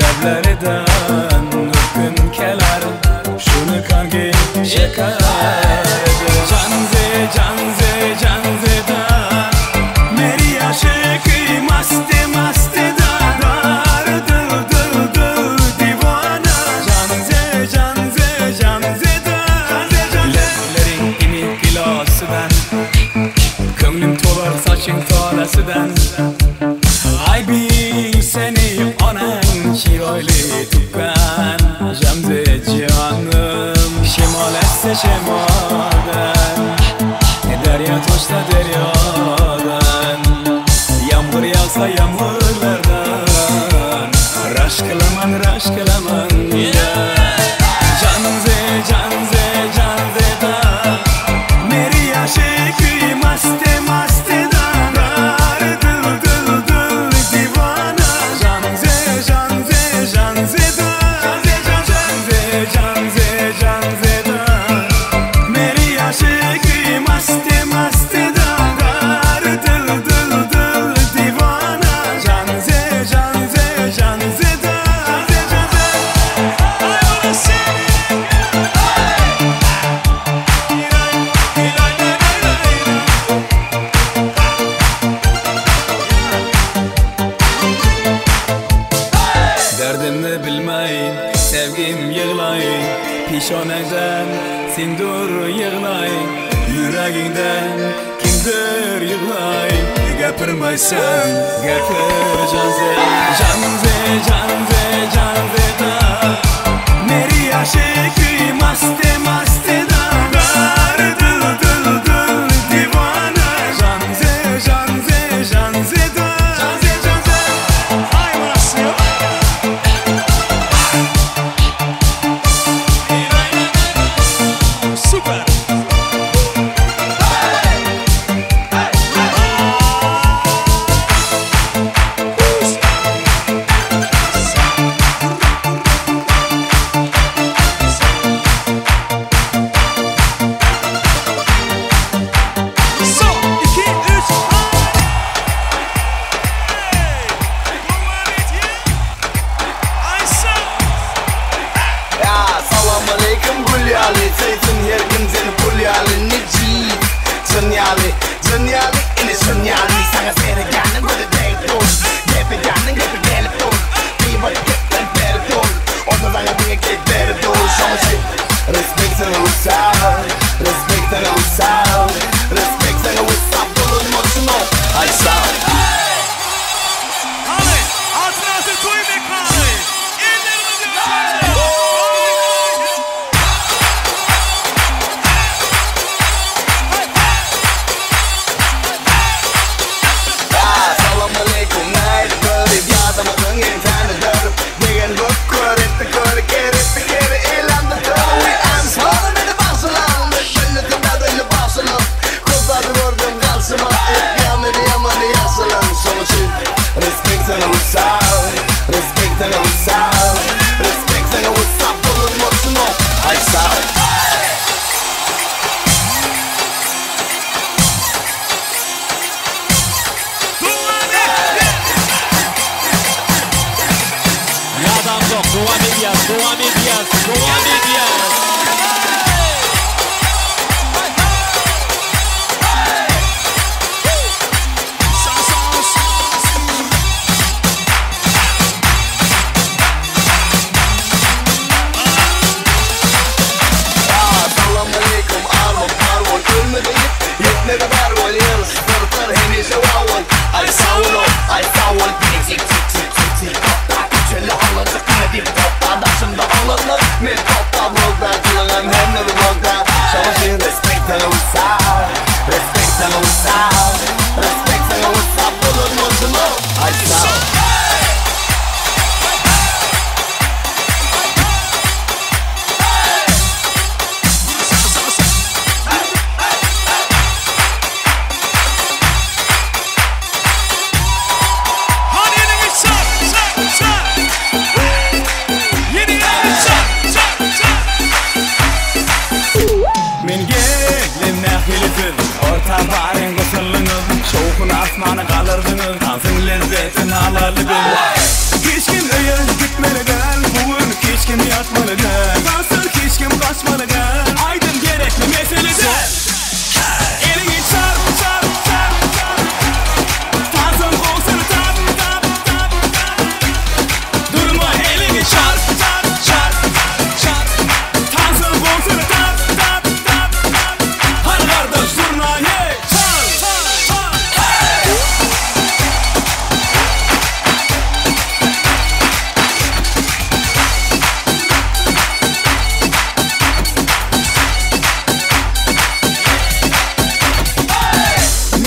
Lablaridan o'tkin kelar, shuni qangi shekardi. Janze meri aşıkı maste da dar dil divana. Janze da lablaring imi gilosidan, ko'nglim to'lar soching tolasıdan. Aybing seni onang chiroyli tuqqan. Janze jonim shimol essa shimoldan, derya toshsa deryodan, yomg'ir yog'sa yomg'irlardan rashk qilaman Janzeda meri aşıkı maste da dar dil divana. Janzeda meri aşıkı maste da dar dil divana. Janzeda derdimni bilmay, sevgim yig'lay, peshonangdan sendur yig'lay, yuragingdan kimdir yig'lay. Gapirmaysan, gapir Janzeda meri aşıkı maste da dar dil divana. Janzeda Zeytin her gün seni pulyali necip Zanyali ini zanyali. Sana sevganın böyle değil dur, gepeganın gelip dur. Bir bari gepten beri dur, orada sana bir ekleri dur. Şama şey, respect sana uysal, respect sana uysal. Bulun moşunu, ay sağ. Ali, altına atır koyu mekanı. İndirimizi uçacak. Men gelimne dahilisin Orta barin kısırlınız Şoğukun asmanı kalırdınız Dansın lezzetin alarlıdın Hiç kim öyle gitmeli gel Bugün hiç kim yatmalı gel Dansın hiç kim kaçmalı gel Aydın gerekli meseleden Elini çar çar çar çar Dansın kolsunu tap tap tap tap Durma elini çar çar çar çar Dansın kolsunu tap tap tap tap Hadi kardeş durma hey çar çar çar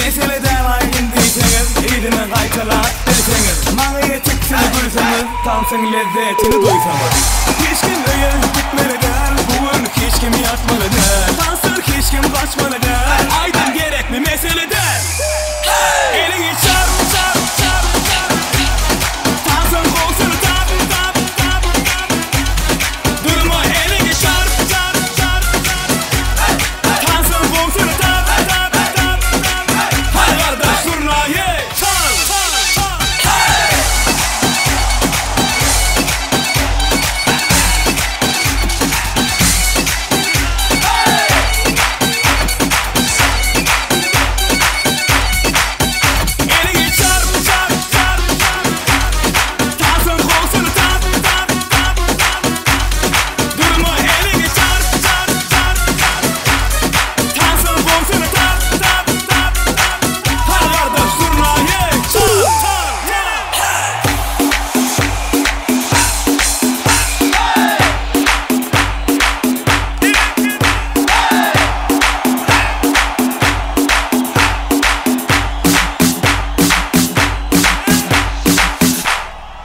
Meseleden aydın deyseniz Eydine kaytalar derseniz Mağaya çıksını duysanız Dansın lezzetini duysanız Hiç kim öyle gitmeli gel Bugün hiç kim yatmalı gel Dansın hiç kim kaçmalı gel Aydın gerekli meseleden Elini çar çar çar çar Dansın kolsunu tap tap tap tap Durma elini çar çar çar çar Dansın kolsunu tap tap tap tap Hadi kardeş durma ye çar çar çar Elini çar çar çar çar Dansın kolsunu tap tap tap tap Durma elini çar çar çar çar Dansın kolsunu tap tap tap tap Hadi kardeş durma ye çar çar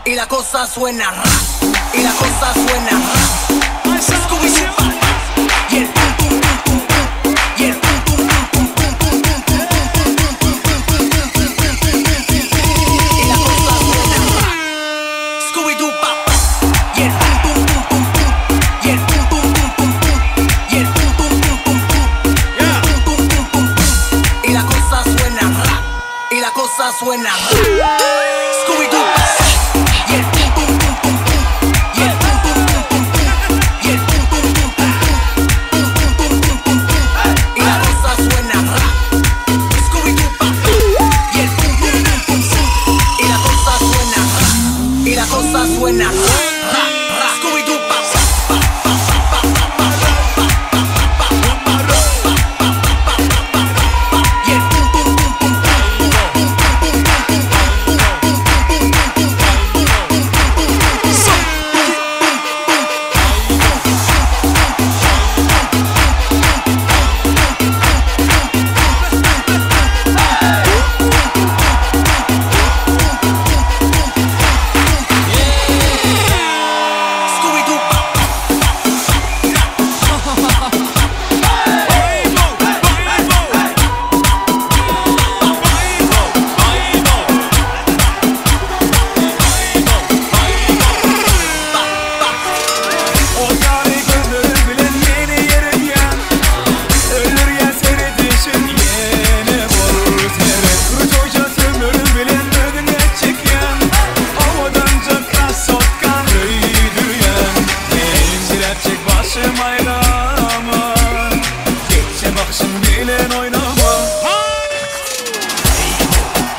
Y la cosa suena ra, y la cosa suena ra. Scooby-Doo, y el pum pum pum pum pum, y el pum pum pum pum pum pum pum pum pum pum pum pum pum pum pum. Y la cosa suena ra. Scooby-Doo, y el pum pum pum pum pum, y el pum pum pum pum pum, y el pum pum pum pum pum, pum pum pum pum pum. Y la cosa suena ra, y la cosa suena ra. Scooby-Doo. Y el pum pum pum pum pum, y el pum pum pum pum pum, y el pum pum pum pum pum, pum pum pum pum pum pum. Y la cosa suena ra. Scooby-Doo, y el pum pum pum pum pum, y la cosa suena ra, y la cosa suena ra, ra. Scooby-Doo, y el pum pum pum pum pum, pum pum pum pum pum.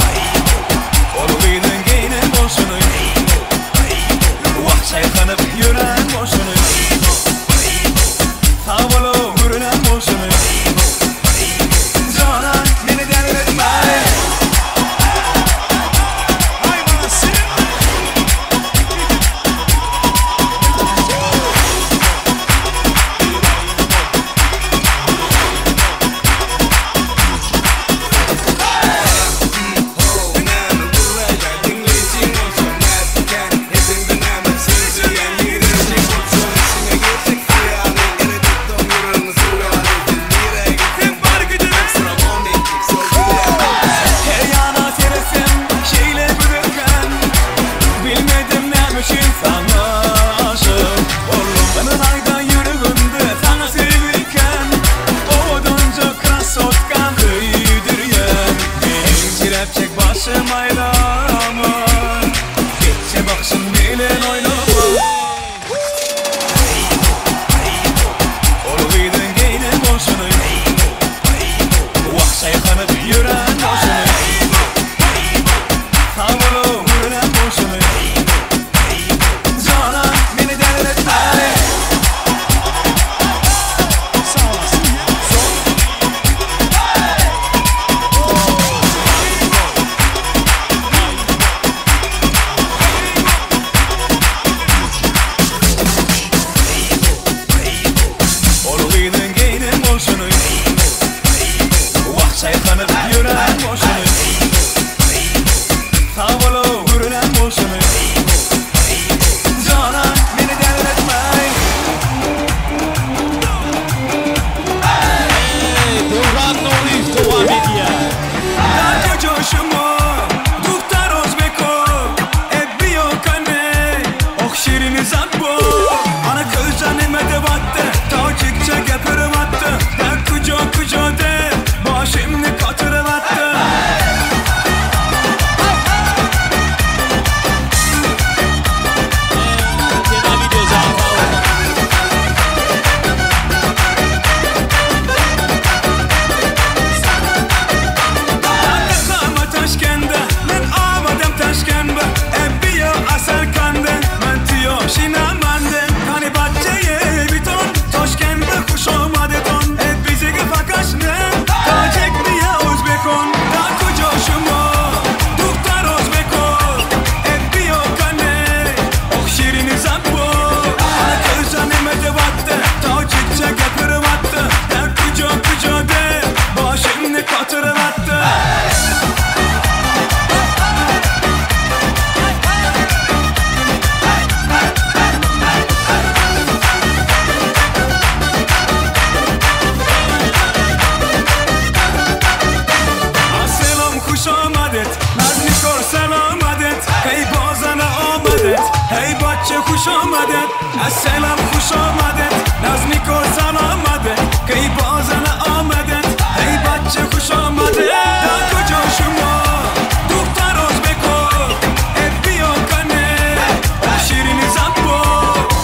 آمدت السلام خوش آمدت نظمی کار سلامدت کی بازن آمدت ای بچه خوش آمدت در کجا شما دختر روز بکن بیا کنه شیرین زنبا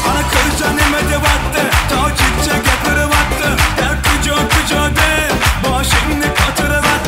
آنه کجا نمده وقته تا چیچه گتر وقته در کجا ده باشین نکاتر وقته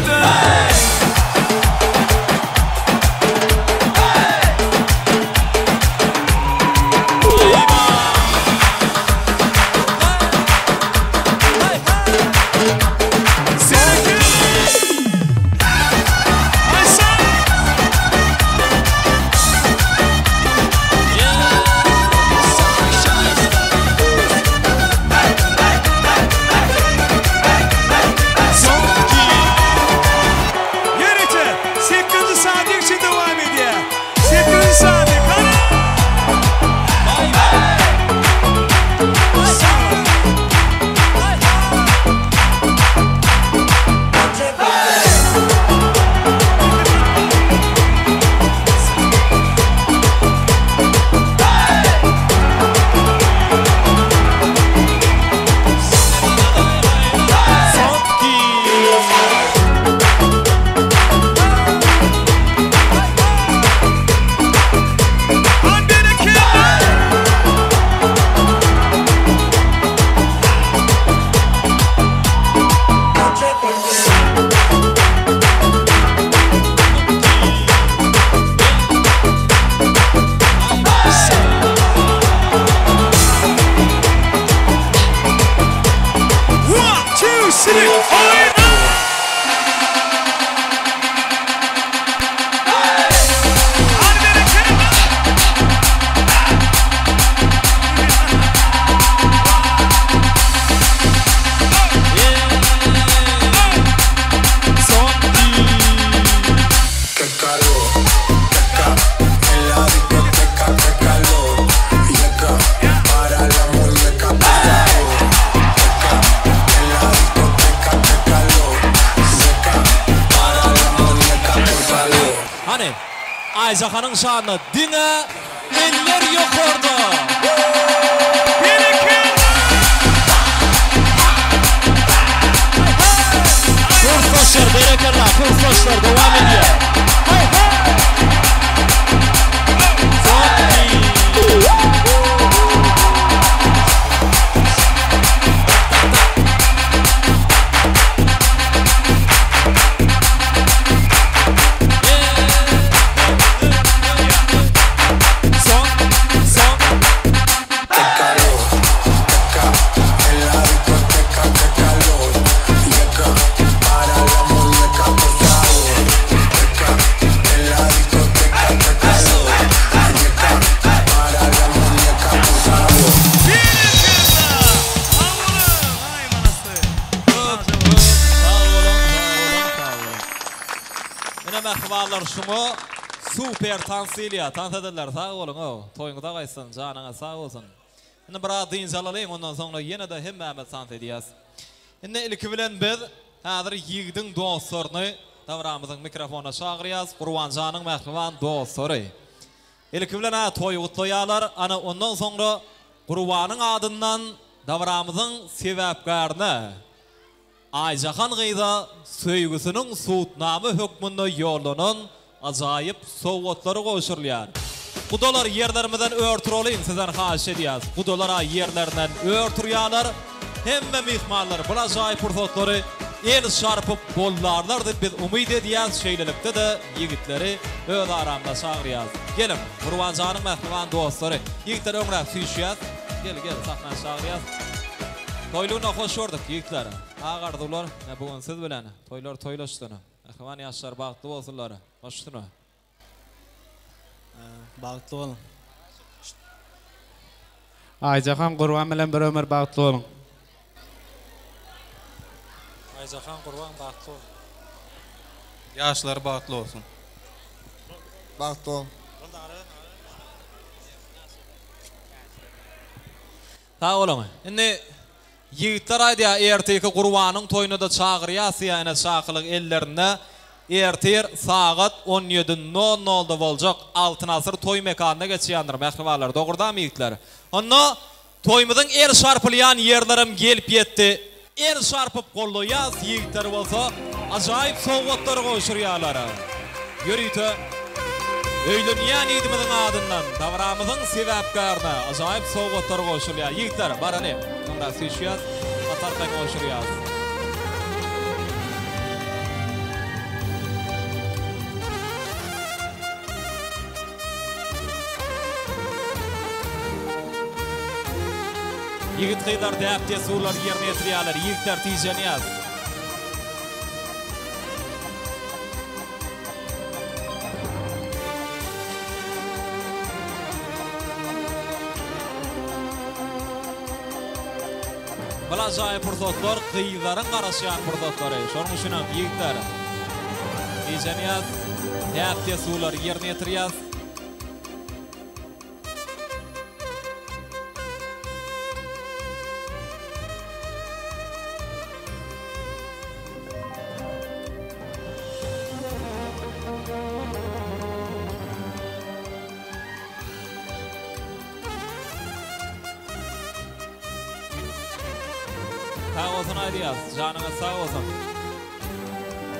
Ayşe'nin şanı dine eller yukarıda. Kurslaşlar berekerler, kurslaşlar devam ediyor. Şunu super tansiliya tanıdılar sağ olun o toyunda kaysın canına sağ olsun. Şimdi biraz dinçalalım ondan sonra yine de hem Mehmet sant ediyaz. Şimdi ilk bilen biz hazır yiğidin dostlarını davramızın mikrofona çağırıyaz. Kurban canın mehriban dostları. İlk bilen toy utlayalar ana ondan sonra Kurbanın adından davramızın sebepkarını Ayşehan gıyda söygüsünün suutnamı hükmünde yolunun acayip soğutları koşurlar. Kudalar yerlerimizden örtüroluyun sizden haş ediyaz. Kudalara yerlerinden örtürüyorlar. Hemme mihmanlar bu acayip fırsatları el şarpıp bollarlar da biz umid ediyaz şeylelikte de yigitleri öz aramda çağırıyaz. Gelin Kurban canın mehriban dostları. Yigitler ömrek süyüşüyaz. Gel sahne çağırıyaz. Toyluğuna hoş olduk yigitler. Ağardılar. Bugün siz bilen toylar toylaştığını. Ahvan yaşlar bağıtlı olsunlar. Baştına. Bağıtlı olun. Ayşehan Kurban bilen bir ömür bağıtlı olun. Ayşehan Kurban bağıtlı olun. Yaşlar bağıtlı olsun. Bağıtlı olun. Sağ olun. Şimdi yigitler ayda erteki Kurbanın toyunu da çağırıyası yani çağırlık ellerine ertir saat 17:00'da boljak Altın Asır toy mekanına geçýändir mähribalar. Dogurdam ýigitler. Onda toymyzyň er şarpylýan yerlerim gelip ýetdi. Er şarpyp golloýas ýigitler bolsa ajaýyp sowgatlar goşurýarlar. Ýörüýte öýlenýän ýigitimiziň adyndan tawramyzyň sebäpkaryna ajaýyp sowgatlar goşurýar. Ýigitler barany. Onda süýşýär, atardan goşurýar. Yigit kıydar däpde suwlar ýerine ýetirýärler. Ýigitler tijenýär. Bala jaýy pursatlar kıylaryň garaşýan pursatlary. Şonuň üçin hem ýigitler tijenýär. Däpde suwlar ýerine ýetirýär. Sağ olsun Aydiyaz, canına sağ olsun.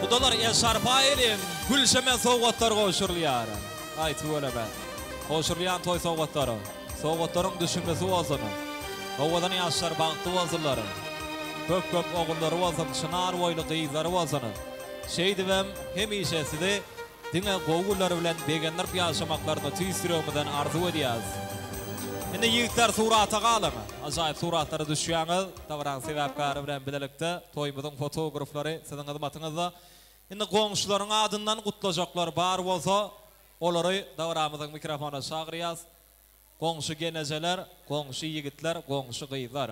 Udalar eşarpa elim, gülşeme soğuklar koşurluyar. Aytı öyle ben. Koşurluyan toy soğukları. Soğukların düşünmesi olsun. Ovadan yaşlar baktı olsunlar. Köp oğulları olsun, çınar boylu kıyızları olsun. Şeydivem hem işesi de dine koğulları bilen begenler yaşamaklarını tüysürümüden arzu ediyaz. Indi ýigitler surata galyň. Ajaýyp suratlary düşýäňiz, tawran sebäpkary bilen bilelikde toýmyzyň fotograflary siziň hyzmatyňyzda. Indi goňşularyň adyndan gutlajaklar bar bolsa, olary tawramyzyň mikrofona çagyrýas. Goňşy genejeler, goňşy ýigitler, goňşy gyzlar.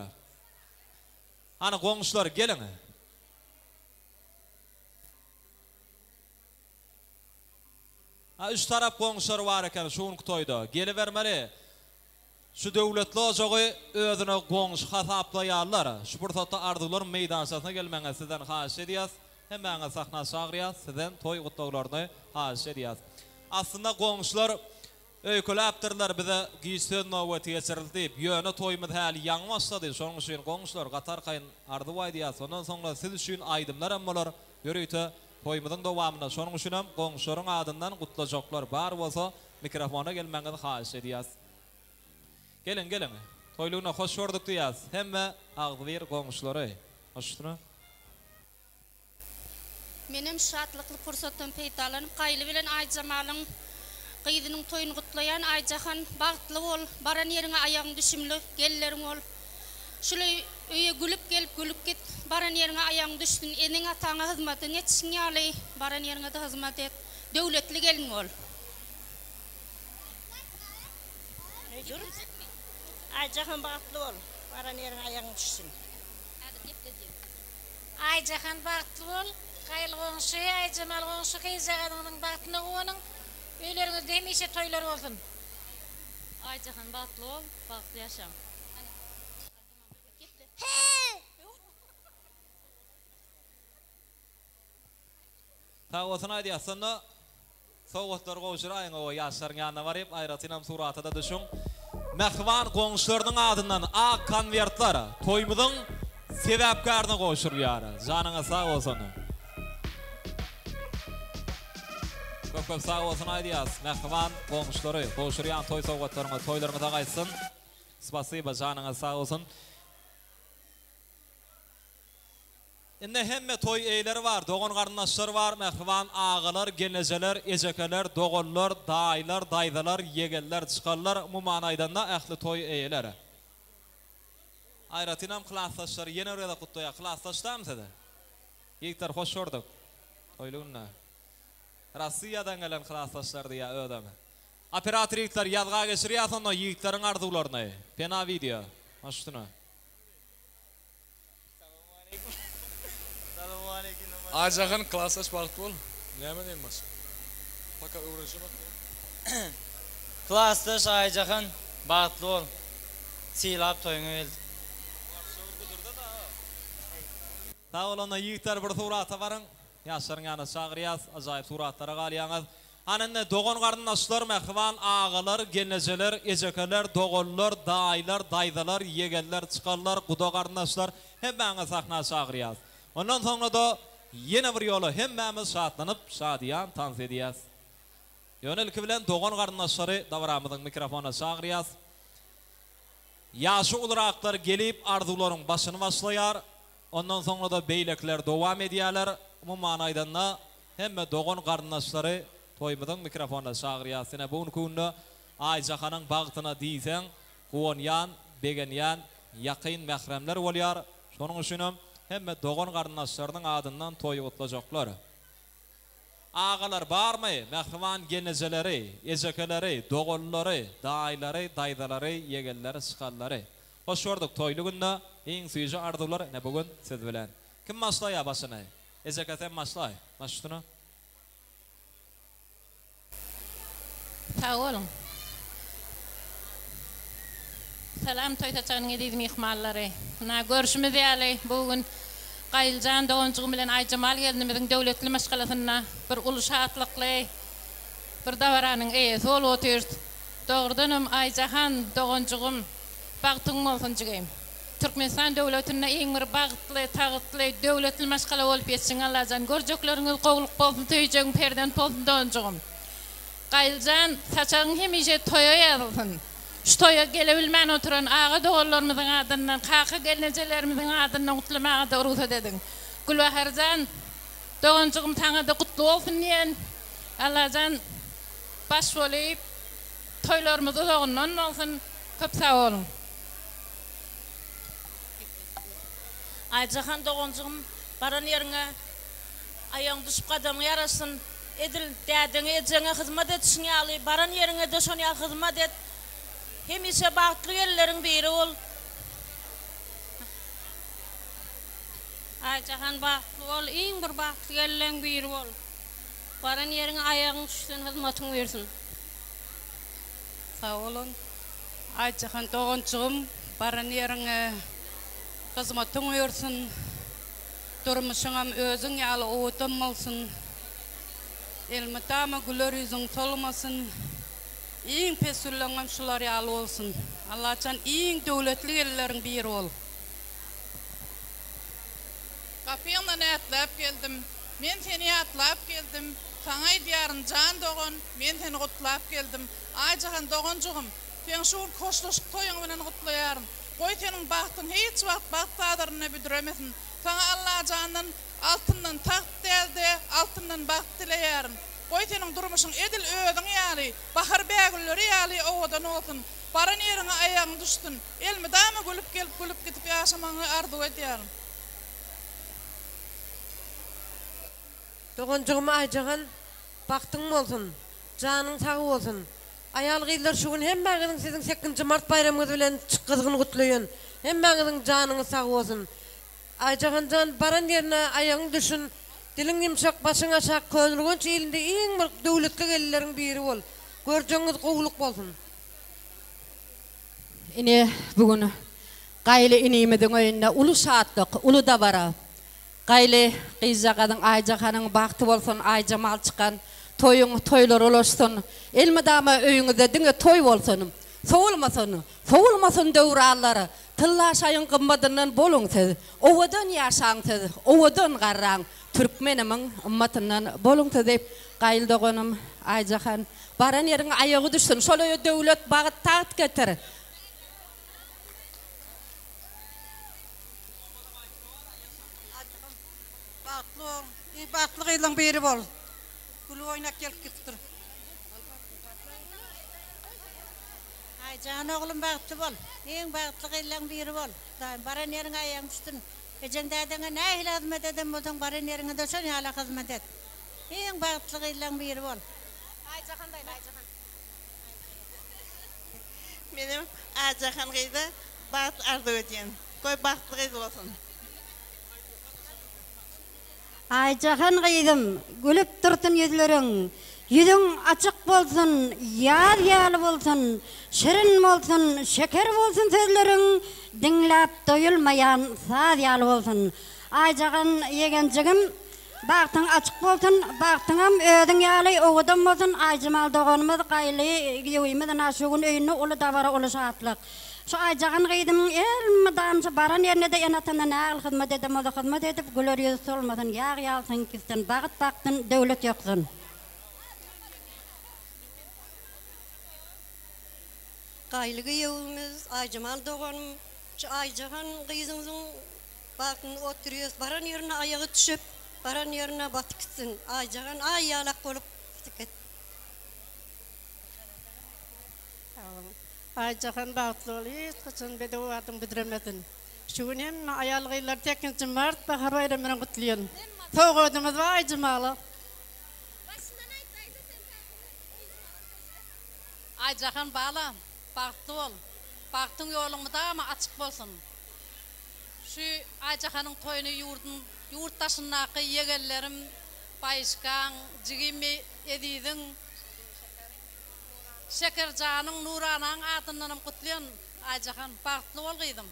Ana goňşular geliň. Üç tarap goňşular bar eken şuň toýda. Gelibermeli. Şu döwletli ojagy özüne goňşy hasaplaýarlar. Şu pursatda arzular meýdançasyna gelmäňe sizden haýyş edýäs. Hemäňe sahna çagyrýas, sizden toy gutlaglaryny haýyş edýäs. Aslında goňşular öýkeläpdirler bize giýsen nowat ýeçirildi. Ýöne toýmyz häli ýaňy başlady. Şonuň üçin goňşular gatar gaýyn ardy edýäs. Ondan soňra siz üçin aýdymlar hem bolar. Ýörüýte toýmyzyň dowamyna şonuň üçin hem goňşularyň adyndan gutlajaklar bar bolsa mikrofona gelmäňizi haýyş edýäs. Gelin. Toyluğuna hoş gördük diyaz. Hemme ağzıver goňşulary. Hoşdurmy? Menem şatlykly pursatdan peýdalanyp gaýly bilen Aýjamalyň gyzynyň toýuny gutlaýan Aýjahan bagtly bol, baran ýeriňe aýagyň düşümli, gellerim ol. Şulay öýe gülüp gelip gülüp git, baran ýeriňe aýagyň düşsün, eniň ataňa hyzmatyny etişiň ýaly, baran ýeriňe de hyzmat et. Döwletli gelin ol. Aýjahan bagtly bol, baran ýeriňe aýagyň düşsün. Aýjahan bagtly bol, gaýly goňşy, Aýjamal goňşy gyzaganyň bagtyna gowanyň, öýleriňizde hemişe toýlar bolsun. Aýjahan bagtly bol, bagtly ýaşa. Sağ olsun Aýdýasynda sowgatlar goşuraýyn o ýaşlaryň ýanyna baryp aýratynam suratada düşüň. Mähwan goňşularynyň adyndan ak konvertler toýmyzyň sebäpkaryna goşurýar. Janyňa sağ bolsun. Köp sağ bolsun Aýdýas. Mähwan goňşulary goşurýan toý sowgatlaryňa toýlaryňyza gaýsyn. Spasiba janyňa sağ bolsun. Inde hemme toy eýleri var, dogon garyndaşlar var, mähwan agalar, genejeler, ejekeler, dogollar, daýlar, daýdalar, yegeller, çykarlar, bu manaýdan da ähli toy eýleri. Aýratynam klassdaşlar ýene ýerde gutlaýar, klassdaşdamsydy? Ýigitler hoş gördük. Toýlugyna. Rossiýadan gelen klassdaşlar diýä ödeme. Operator ýigitler ýazga geçirýär, onda ýigitleriň arzularyny. Pena video. Hoşdurmy? Aýjahan klassdaş bagtly bol. Näme diýmez? Taka öwrenşmek. Klassdaş Aýjahan bagtly bol. Çylap toýuňa geldi. Sağ olun ýigitler bir surata barın. Yaşların yanı çağırıyaz, acayip suratlara qalıyağız. Anında doğun qarındaşlar, məxvan, ağalar, gelneceler, ecekeler, doğullar, daylar, daydalar, yegeller, çıkarlar, quda qarındaşlar hemmäňe sahna çağırıyaz. Ondan sonra da yine bir yolu hemmämiz şadlanıp şadiyan tans ediyaz. Yönelki bilen doğun qarındaşları davramızın mikrofona çağırıyaz. Yaşı olaraklar gelip arzuların başını başlayar. Ondan sonra da beylekler devam ediyorlar. Bu manaydan da hemme doğun qarındaşları toymudun mikrofona çağırıyaz. Sene bu günü Ayjahanın bağıtına diysen, kuonyan, begenyan, yakın məhremler olyar. Şonun üçünüm hemme doğun qarındaşlarının adından toy otlacaklar. Ağalar bar mı? Məxvan geneceleri, ecekeleri, doğulları, dayları, daydaları, yegelleri, çıkalları. Hoş gördük toylu günde en suyucu arzular ne bugün siz bilen. Kim başlaya başını? Eceketen başlay. Baştını. Sağ olun. Selam toytaçanın edidim ihmalları. Görüşümüz yali bugün Qayılcan doğuncuğum bilen Ayjamal geldimizin devletli meşgalasına bir uluşatlıklı bir davaranın eyesi ol oturdu. Doğrudanım Ayjahan doğuncuğum bağıtın olsun çıkayım. Türkmenistan devletine en bir bağıtlı, tağıtlı, devletli meşgala olup yetsin Allah'can. Görcekleriniz qoğuluk bolsun, töyeceğin perden bolsun doğuncuğum. Qayılcan saçağın hemişe toya yazılsın. Şu toya gelebilmen oturan ağa doğullarımızın adından, kaka gelinecelerimizin adından kutlamağa da urusa dedin. Gülbaharcan, doğuncuğum sana da kutlu olsun diyen, Allah'can baş olayıp, toylarımızı doğundan olsun, köp sağ olun. Ayjahan doğuncuğum, baran yerine ayağın düşüp kadamı yarasın, edil dədini edeceğine hizmet etsin yalı, baran yerine de şonu hizmet et. Hemişe bağıtlı yerlerin biri ol. Ayjahan bağıtlı ol, en bir bağıtlı yerlerin biri ol. Baran yerine ayağın düşsün, hizmetin versin. Sağ olun. Ayjahan doğuncuğum, baran yerine hizmetin versin. Durmuşunam özün yalı oğutum olsun. Elmetama güler yüzün solmasın. İyin pesullanam şular yalı olsun. Allah'tan iyin devletli yerlerin biri ol. Kapıyından atlap geldim. Men seni atlap geldim. Sana diyarın can doğun. Men seni kutlap geldim. Ayjahan doğuncuğum. Sen şu koşlaşık toyunla kutlayarım. Koy senin bahtın hiç vakt baht tadırına büdüremesin. Sana Allah candan altından taht deldi, altından baht dileyarım. Koy senin durmuşun edil ödün yali, bahar bəgülleri yali oğudan olsun. Baran yerine ayağın düştün. Elmi dama gülüp gelip gülüp gidip yaşamanı arzu ediyorum. Doğuncuğum Ayjahan, baktın olsun, canın sağ olsun. Ayal gıylar şu gün hem bağının sizin 8. Mart bayramınız bilen kızgın kutlayın. Hem bağının canını sağ olsun. Ayjahan'dan baran yerine ayağın düşün. Dilin yumşak, başın aşağı könülgünç elinde en bir devletli gellerin biri ol. Göreceğiniz qoğuluk bolsun. Ini bugün qaylı inimizin önüne ulu saatlık, ulu davara. Qaylı qizaqadın Ayjahan'ın baktı bolsun, Ayjamal çıkan toylar olsun. Elmadama öyünüzde dine toy bolsun. Soğulmasın dövralları. Tıllaşayın qımmadından bolun siz. Ovadan yaşan siz, ovadan qarran. Türkmenimin ümmatından bolun siz deyip qaylı doğunum Ayjahan. Baran yerin ayağı düşsün. Şolaya devlet bağıt taht getir. Bağıtlı qıylan beri bol. Gülü oynak gelip gittir. Ayjahan oğlum bağıtlı bol. En bağıtlı qıylan biri bol. Baran yerine ayağın düştün. Ecen dədine ne ile hizmet edin bolsun, baran yerine de şonu hala hizmet et. En bağıtlı qıylan biri bol. Ayjahan dayı, Ayjahan. Benim Ayjahan qıyda bağıt arzu ediyen. Koy bağıtlı qıyda olsun. Ayjahan qıydım, gülüp dursun yüzlerin. Yüzün açık bolsun, yal bolsun, şirin bolsun, şeker bolsun sözlerin. Dinlap doyulmayan saz yal bolsun. Ayjahan yegencigim, Bağtın açık bolsun, bağtınam ödün ýaly oğudum bolsun, Ayjamal doganymyz gaýly ýewimizden aşugun öýünü ulu dabara ulu şatlyk. Şu Ayjagan gyýdym el madamça baran ýerine de ýanatandan nägil hyzmat edem, oda hyzmat edip güler ýüzi olmasyn, ýag ýalsyn kisden bagyt baktyn döwlet ýoksun. Gaýly ýewimiz Ayjamal doganym, şu Ayjagan gyýdyňyň bagtyny oturýar, baran ýerine aýagy düşüp, baran ýerine batyp gitsin. Ayjagan aýalak bolup gitip. Ayjagan bagtly bol, hiç kaçan bedewatyň bidiremedin. Şugun hemme aýal gyýlar tekinji mart bahar bayramyny gutlaýan. Togadymyz we Ayjamaly. Ayjagan bala, bagtly bol. Bagtyň ýoluň dama açyk bolsun. Şu Ayjaganyň toýuny yurttaşynaky ýegellerim Baýşkan, Jigimi edidiň Şekerjanyň Nuranyň adyndan gutlaýan Ayjagan bagtly bol gyýdym.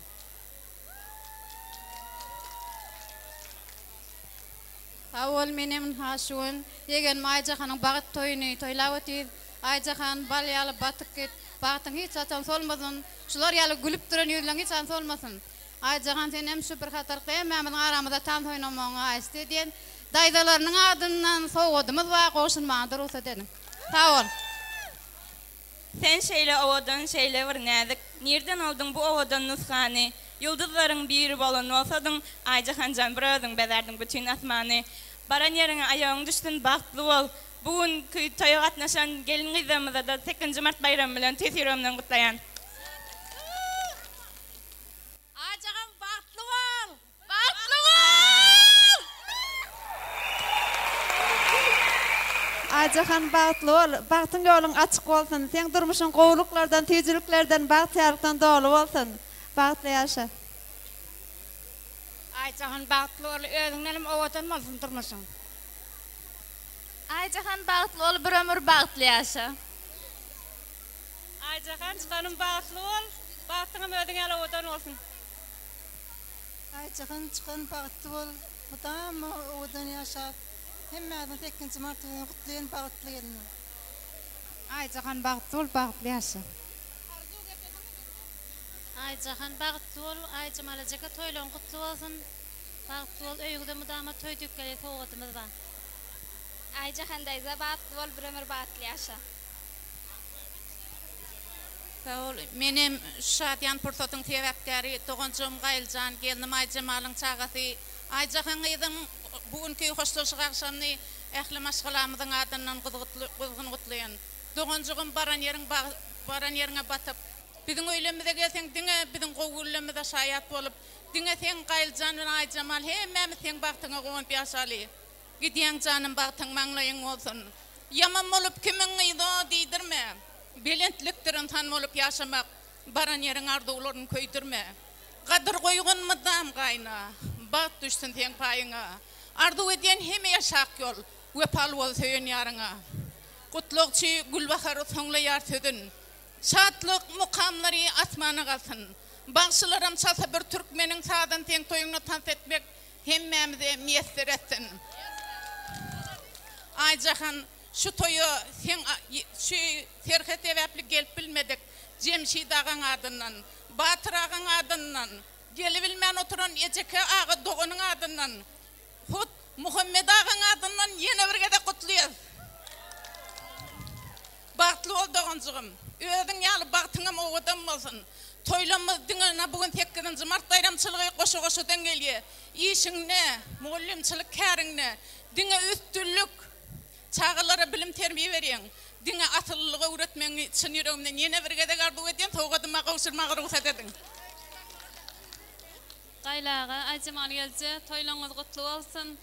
Awal menem haşuun ýegen Ayjaganyň bagyt toýuny toýlap ötýär. Ayjagan balyaly batyk ket, bagtyň hiç atan solmasyn. Şular ýaly gülüp duran ýerleň hiç atan solmasyn. Ayjagan sen hem şu bir hatar kıymamyň aramyzda tam toýnamagyňa istedýän daýdalarynyň adyndan sowadymyz we goşulmagy dursa dedim. Sag ol. Sen şeýle owadan şeýle bir näzik. Nerden aldyň bu owadan nuskany? Ýulduzlaryň biri bolan bolsadyň, Ayjagan jan birazdyň bezerdiň bütün asmany. Baran ýeriňe aýagyň düşdün bagtly bol. Bugun toýga gatnaşan gelin gyzymyza da 8-nji mart bayramy bilen tesiremden gutlaýan. Ayjagan bagtly bol. Bagtly bol. Ayjagan bagtly bol. Bagtyň ýoluň açyk bolsun. Sen durmuşyň gowluklardan, tejirliklerden, bagtyrykdan dolu bolsun. Bagtly ýaşa. Ayjagan bagtly bol, özüňnem owadan bolsun durmuşyň. Ayjagan bagtly bol, bir ömür bagtly ýaşa. Ayjagan çykanym bagtly bol, bagtyňam özüňe owadan bolsun. Ayjagan çykan bagtly bol, mudam owadan ýaşap, hemmäden 8-nji martyny gutlaýan bagtly gelin. Ayjagan bagtly bol, bagtly ýaşa. Ayjagan bagtly bol, Ayjamal jeka toýlan gutly bolsun. Bagtly bol, öýgüde mudama toý tükeli togadymyz bar. Ayjagan daýza bagtly bol, bir ömür bagtly ýaşa. Sağol, menem şadyan pursatyň sebäpkäri doganjym Gaýljan geldim Ayjamalyň çagasy. Ayjagan gyýdym bugünkü hoşlaşyk akşamny ähli maşgalamyzyň adyndan gyzgyn gutlaýan. Doganjygym baran ýeriňe batyp, biziň öýlemimize gelseň diňe biziň gowullarymyza şaýat bolup, diňe sen Gaýljan we Ayjamal hemmämiz sen bagtyňa gowup ýaşaly. Gidýän janym bagtyň maňlaýyň bolsun. Yaman bolup kimiň gyýdy diýdirme. Belentlikdirin tan bolup ýaşamak, baran ýeriň arduglaryny köýdirme. Gadyr goýgun mydam gaýna, bagt düşsün sen paýyňa. Ardu edýän hemme ýaşak ýol, wepal bol söýen ýaryňa. Gutlukçy Gülbahar soňlaýar södün. Şatlyk mukamlary asmana galsyn. Bagşylarym çalsa bir türkmeniň sadan teň toýuny tans etmek hemmämize miýesser etsin. Ayjagan şu toyu sen şu terhet ebäpli gelip bilmedik. Jemşid agaň adyndan, Batyr agaň adyndan, gelip bilmän oturan ejeke ağa doganyň adyndan, Hut Muhammed agaň adyndan ýene bir gede gutlaýar. Bagtly bol doganjygym. Özüň ýaly bagtyňam owadan bolsun. Toýlamyz diňe bugün 8-nji mart bayramçylygy goşa-goşadan gelýär. İşiňne, muallimçilik käriňne, diňe üstünlük çağalara bilim terbiye berýän. Diňe atyllygy öwretmeň için ýüregimden ýene bir gede gardy edýän, togadyma gowşurmagy ruhsat ediň. Gaýlaga Ayjamal gelje, toýlaňyz gutly bolsun.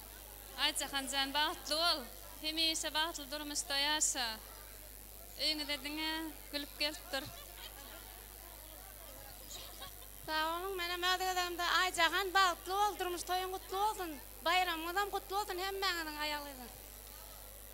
Ayjagan jan bagtly bol, hemişe bagtly durmuşda ýaşa. Öňüňde diňe gülüp gelipdir. Sağolun, menem ödegedemde Ayjagan bagtly bol, durmuş toýuň gutly bolsun. Bayramyňyz gutly bolsun, hemmäňiziň aýalyny.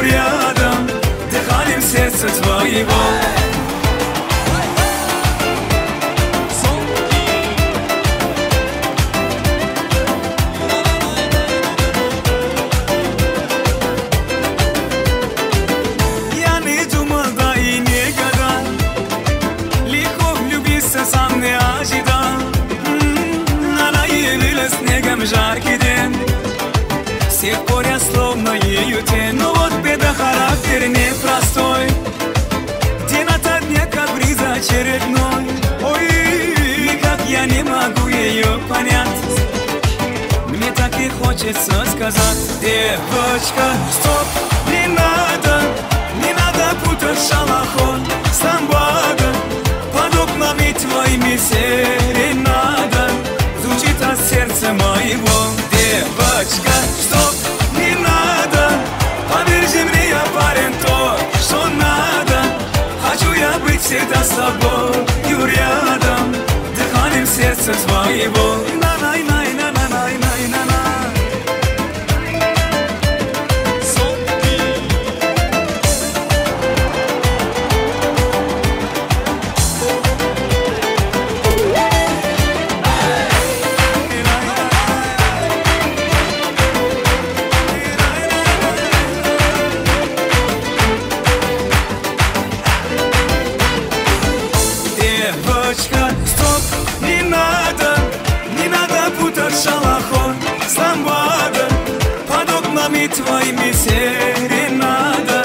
рядом, дыханием сердца твоего. Я не думал, да и никогда легко влюбиться сам не ожидал. Она явилась снегом жаркий день. С тех пор я словно ее тень. Но вот беда, характер непростой. День ото дня каприз очередной. Ой, никак я не могу ее понять. Мне так и хочется сказать: девочка, стоп, не надо путать шалахон с ламбадо. Под окнами твоими серенада звучит от сердца моего. Девочка, стоп, не надо, поверь мне, я парень то, что надо. Хочу я быть всегда с тобою рядом, дыханием сердца твоего. Девочка, стоп, не надо путать шалахон с ламбадо. Под окнами твоими серенада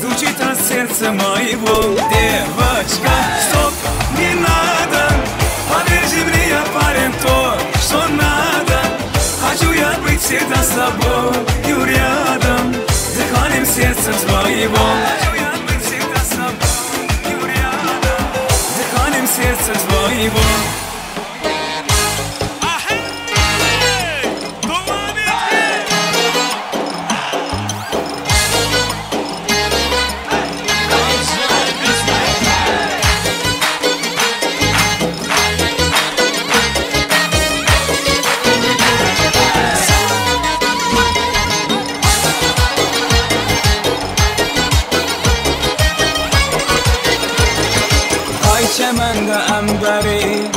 звучит от сердца моего. Девочка, стоп, не надо, поверь мне, я парень то, что надо. Хочу я быть всегда с тобою рядом, дыханием сердца твоего. Сердце твоего. Çemende emberi,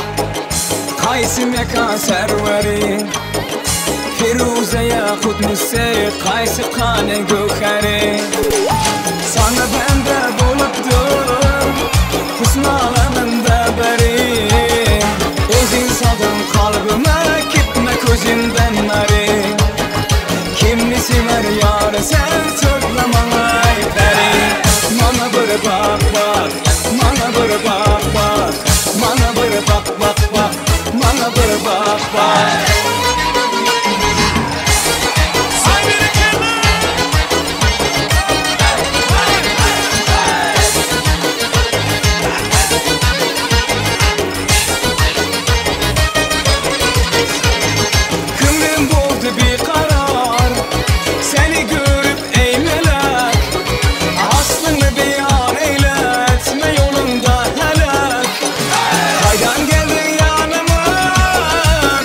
qaysi mekan serveri, Firuze yakut müseyit, qaysi qani gökheri. Sana bende bulupdur, husn aleminde beri. Özün sadın kalbime, gitme gözünden meri. Kimni sever yarı sen söyleme ayıpları. Mana bir bak bak, mana bir bak bak, mana bir bak bak bak, mana bir bak bak. Kımrım buldu bir karar, seni görüp eğmelek. Aslını beyan eyle, etme yolunda helak. Kaydan geldin yanıma,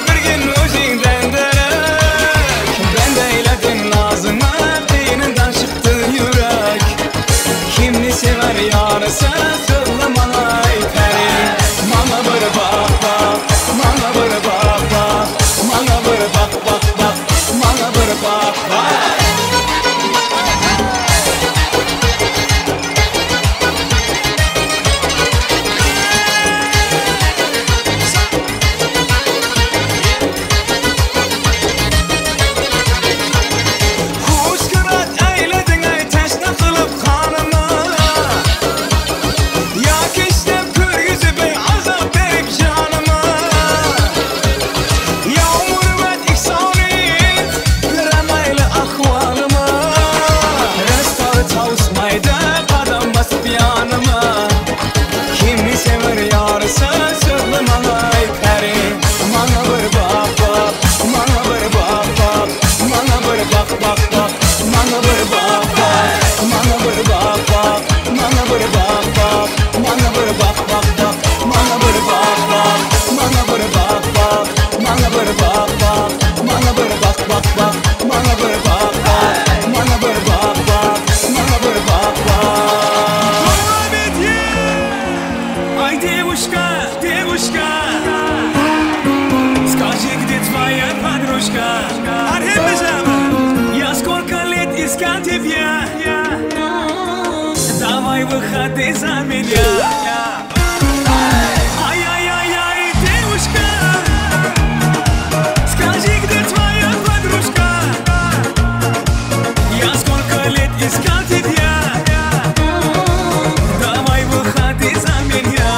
bir gün özünden derek. Ben de eyledim nazıma, dininden çıktı yürek. Kimni sever yarı sen söyleme ayıpları. Mana bir bak bak, mana bir bak bak, mana bir bak bak bak, mana bir bak bak. искать тебя. Давай выходи за меня. Ай-яй-яй-яй, девушка, скажи, где твоя подружка? Я сколько лет искал тебя. Давай выходи за меня.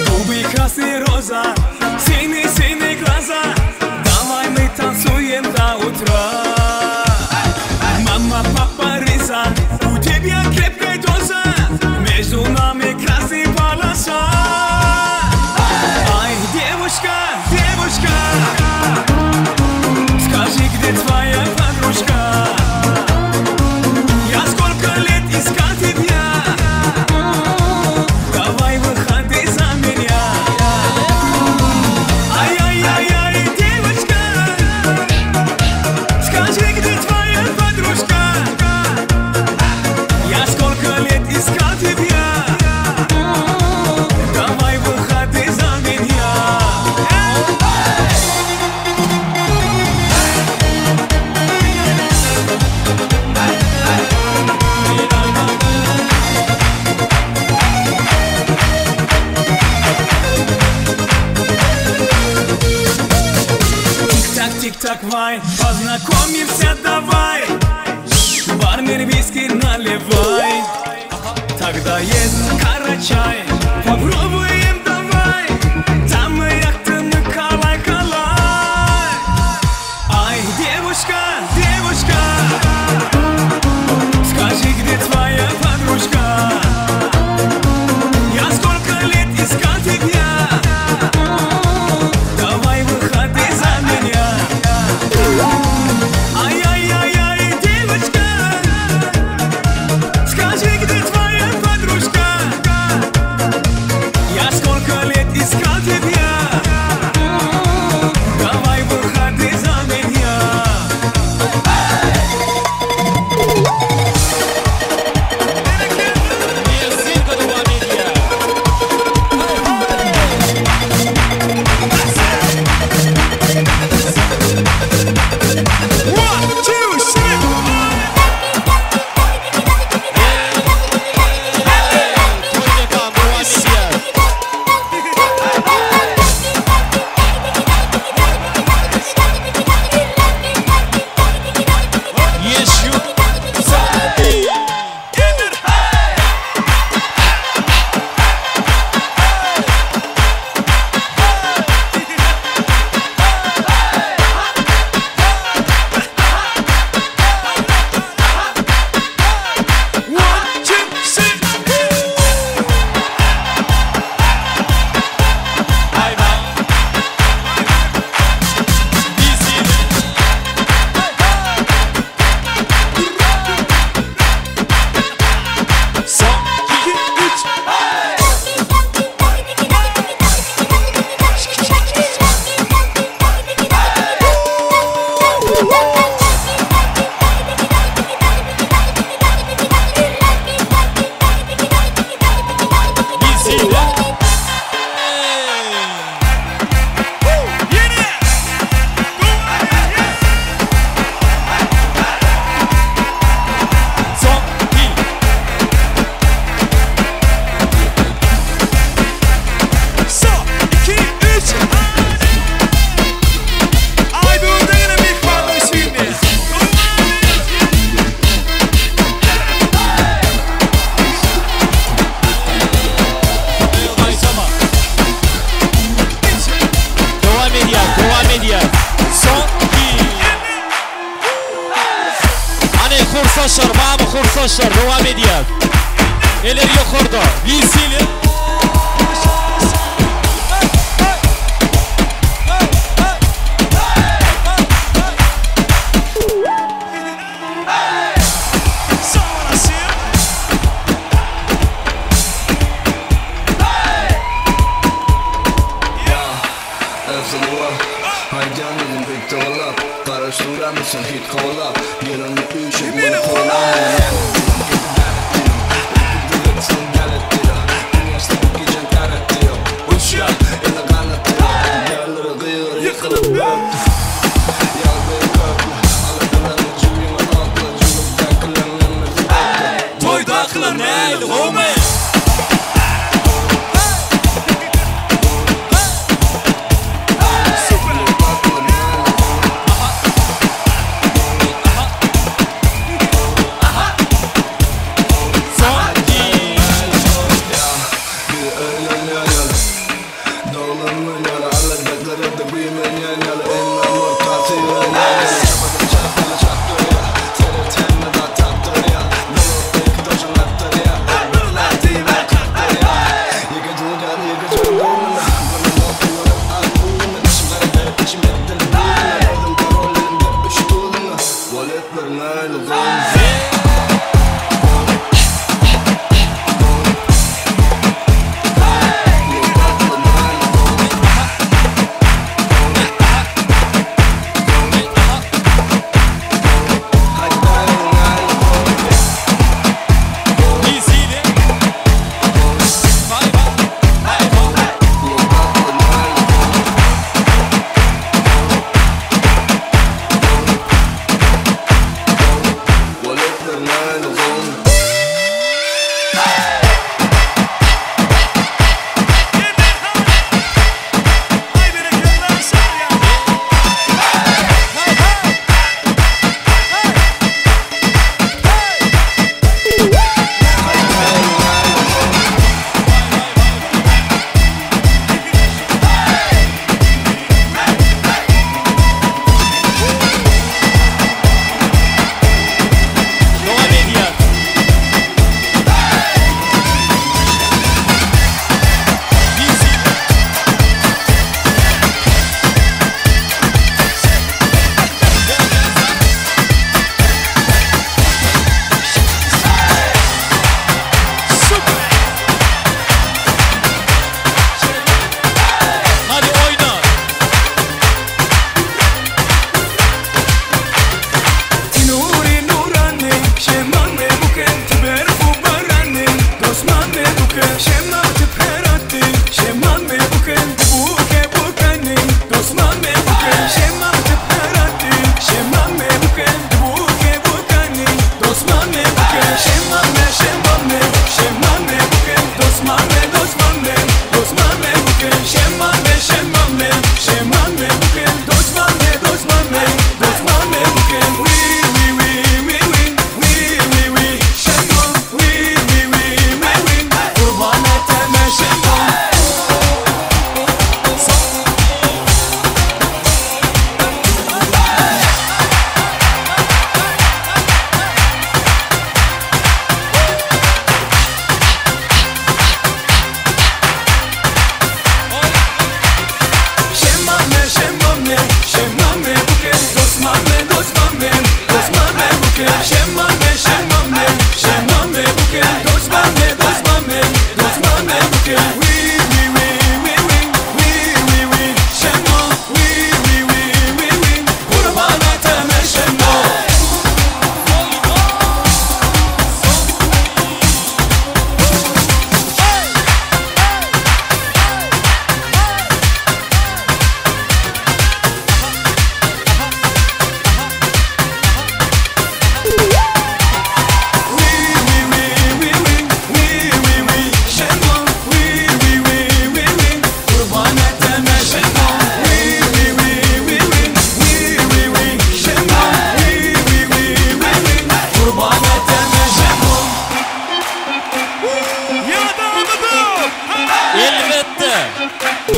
Губы красные роза, синие глаза. Давай мы танцуем до утра. Мама, папа, Риза, у тебя крепкая доза. Между нами красная полоса. Ай, девушка, девушка, скажи, где твоя подружка? Я сколько лет искал тебя. Давай выходи за меня. Ай-яй-яй-яй, девочка, скажи, где твоя подружка? Я сколько лет искал тебя. Давай выходи за меня. Тик-так, тик-так, вай, познакомимся давай. Бармен виски наливай. Тогда есть карачай, попробуем давай. Там мы яхтами калай-калай. Ай, девушка, девушка, скажи, где твоя подружка? Я сколько лет искал тебя. Давай выходи за меня. Ай-яй-яй-яй, девочка, скажи, где твоя подружка? Я сколько лет искал тебя. Давай выходи за меня. Kursaşlar, bana kursaşlar, devam ediyor. Eller yukarıda, Lisili. Haydi anladım pek tavalap. Kara Karıştıran mısın hit kovalap Yanımda üşük bana kovalap Sen gel diyor Dünyası bu gecen karat diyor Uçak illa kanat diyor Yerlere kıyır yıkılıp öp Yalgıyı köprü Aladılarını cüyüme altla Cülüp dakılarının ötü Toy dakılar neydi homie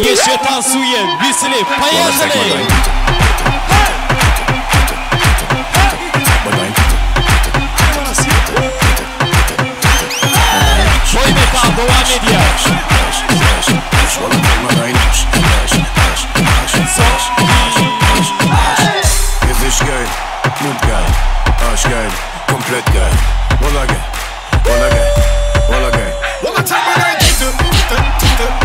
Еще танцуем, веселей, поехали! Foi metal, go a media. Gezicht geil, Mund geil, Arsch geil, komplett geil. Walla geil, walla geil, walla geil. Walla take my night, walla take my night,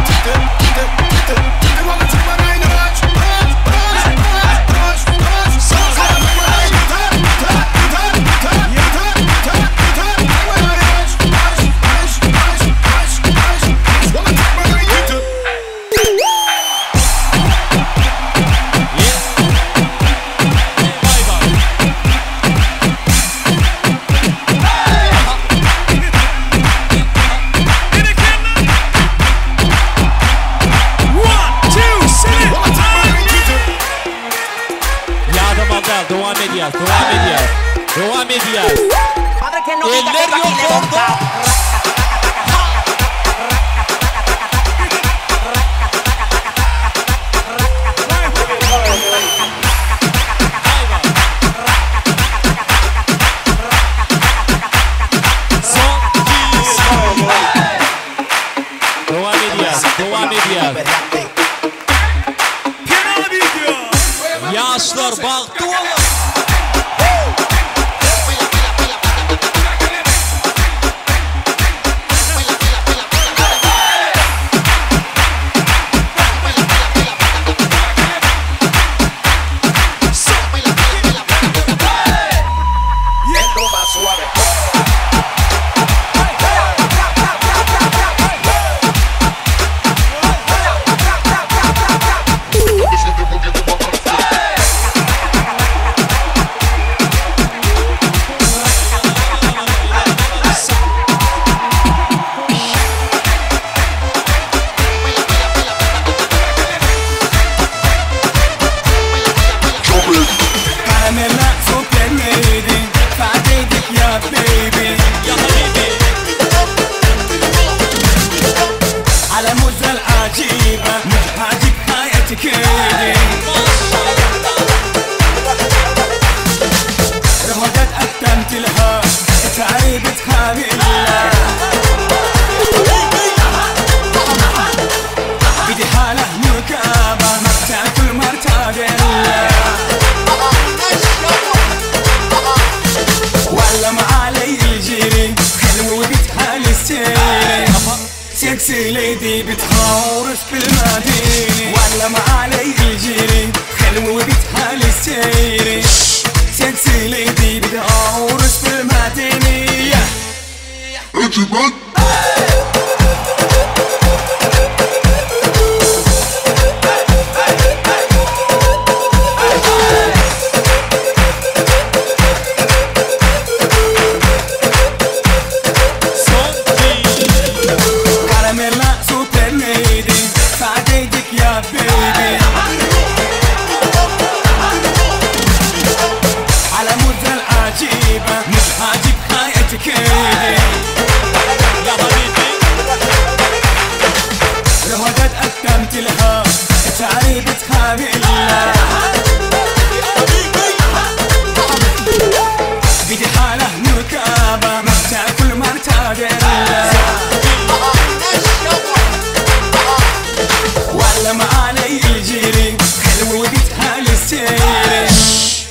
Devam ediyoruz. Eller yok oldu. Devam ediyoruz. Yaşlar baktı oğlum. سكسي ليدي بتخورس بالمدينة ولا ما علي الجري حلو وبتحال السيري سكسي ليدي بتخورس بالمدينة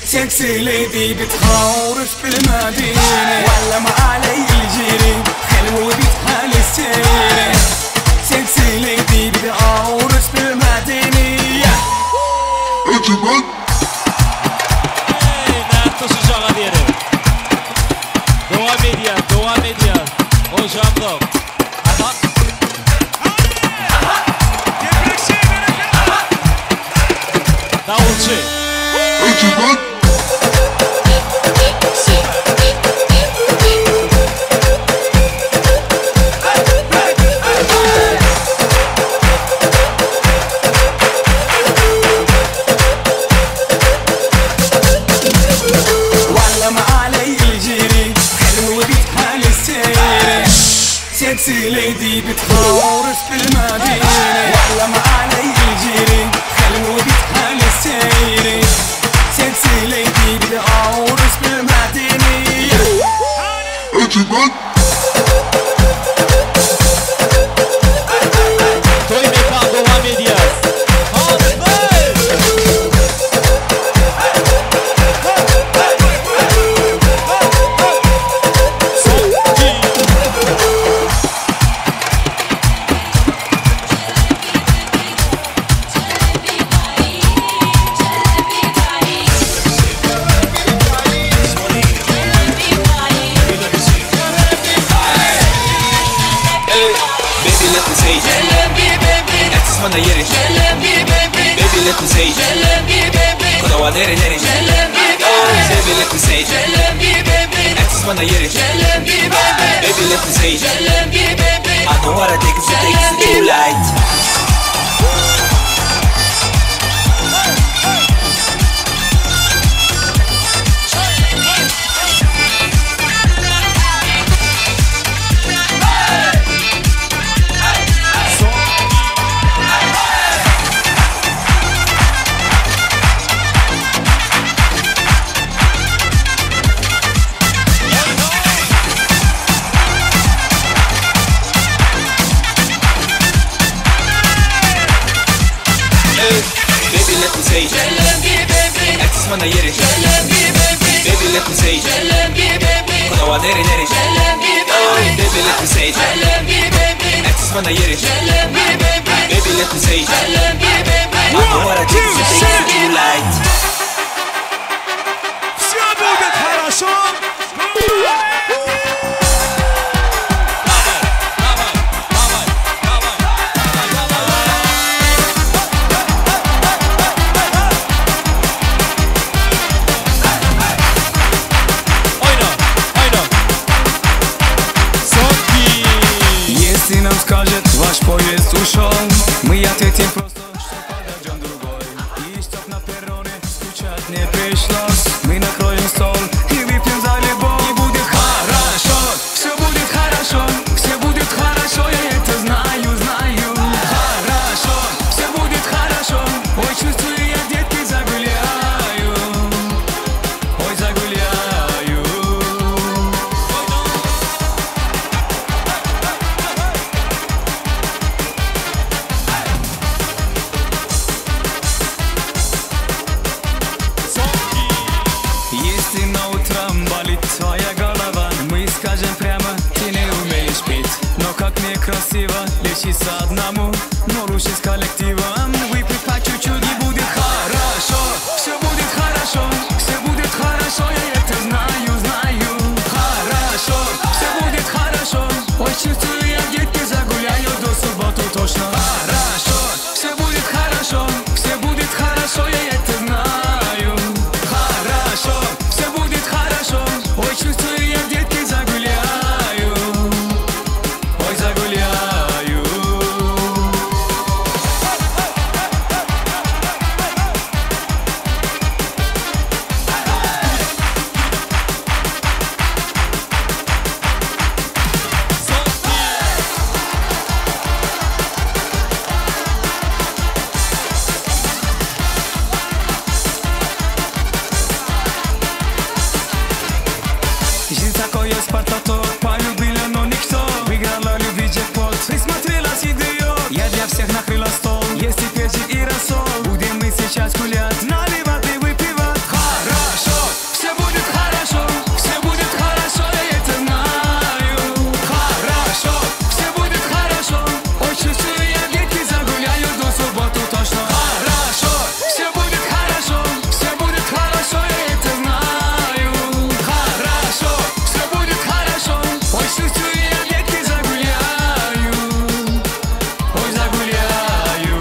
سكسي ليدي بتخورس بالمدينة ولا ما علي الجري حلو وبتحال السيرة سكسي ليدي بتخورس بالمدينة Devam ediyor. Hocam da. Davulcu. سكسي ليدي بتخورس بالمدينة ولا ما علي الجري حلو وبتحال السيرة سكسي ليدي بتخورس بالمدينة Toy mekan devam ediyor. Bana yeri Baby let me say Koda wa nere nere Baby let me say Access bana yeri Baby let me say I don't wanna take it too light say, Access mana yeri, baby let me say, Kodawa nere nere, baby let me say, Access mana yeri, baby let me say, I know what I did to take you light. Все будет хорошо. Если нам скажет ваш поезд ушел, мы ответим просто, что подождем другой. И чтоб на перроне скучать не пришлось, мы накроем стол и выпьем за любовь. И будет хорошо, все будет хорошо, все будет хорошо, я это знаю, знаю. Хорошо, все будет хорошо, ой, чувствую я, детки, загуляю, ой, загуляю. Если на утром болит твоя голова, мы скажем прямо, ты не умеешь петь. Но как некрасиво лечиться одному, но лучше с коллективом. Выпить по чуть-чуть и будет хорошо, все будет хорошо, все будет хорошо, я это знаю, знаю. Хорошо, все будет хорошо, ой, чувствую я, детки, загуляю до субботы точно. Хорошо, все будет хорошо, все будет хорошо, я это знаю. Хорошо, все будет хорошо, ой, чувствую я, детки, загуляю, ой, загуляю. Жизнь такой есть Спартаток, полюбила, но никто. Выиграла любви джекпот, присмотрелась идея. Я для всех накрыла стол, есть и перчик и рассол. Будем мы сейчас гулять, наливать и выпивать. Хорошо, все будет хорошо, все будет хорошо, я это знаю. Хорошо, все будет хорошо, ой, чувствую я, детки, загуляю до субботы точно. Хорошо, все будет хорошо, я это знаю. Хорошо, все будет хорошо, ой, чувствую я, детки, загуляю, ой, загуляю.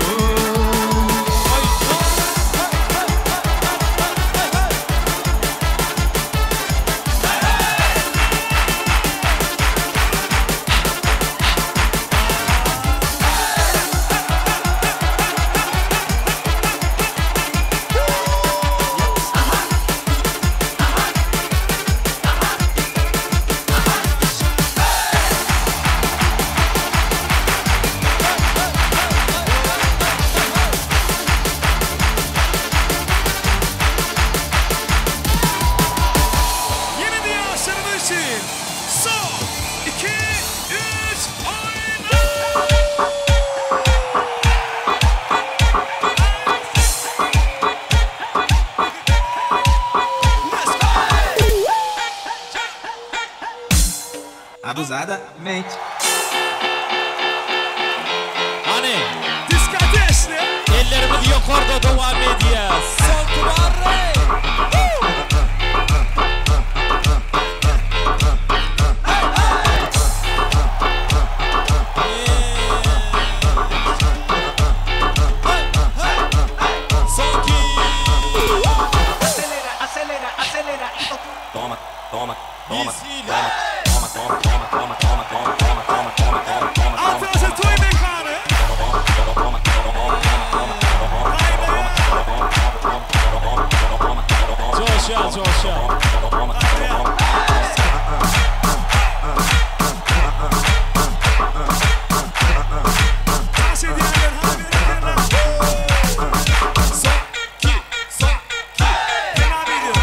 Yeni dünya aşırı için. Son, 2, 3, Abusadamente. Hani diskatesle. ellerimiz yukarıda devam ediyor. Son kumarı. Toma, toma, toma, Altınızı toy mekanı. Coşa, coşa. Dans edenler haberi verirler. Son, 2, son, 2. Devam ediyor.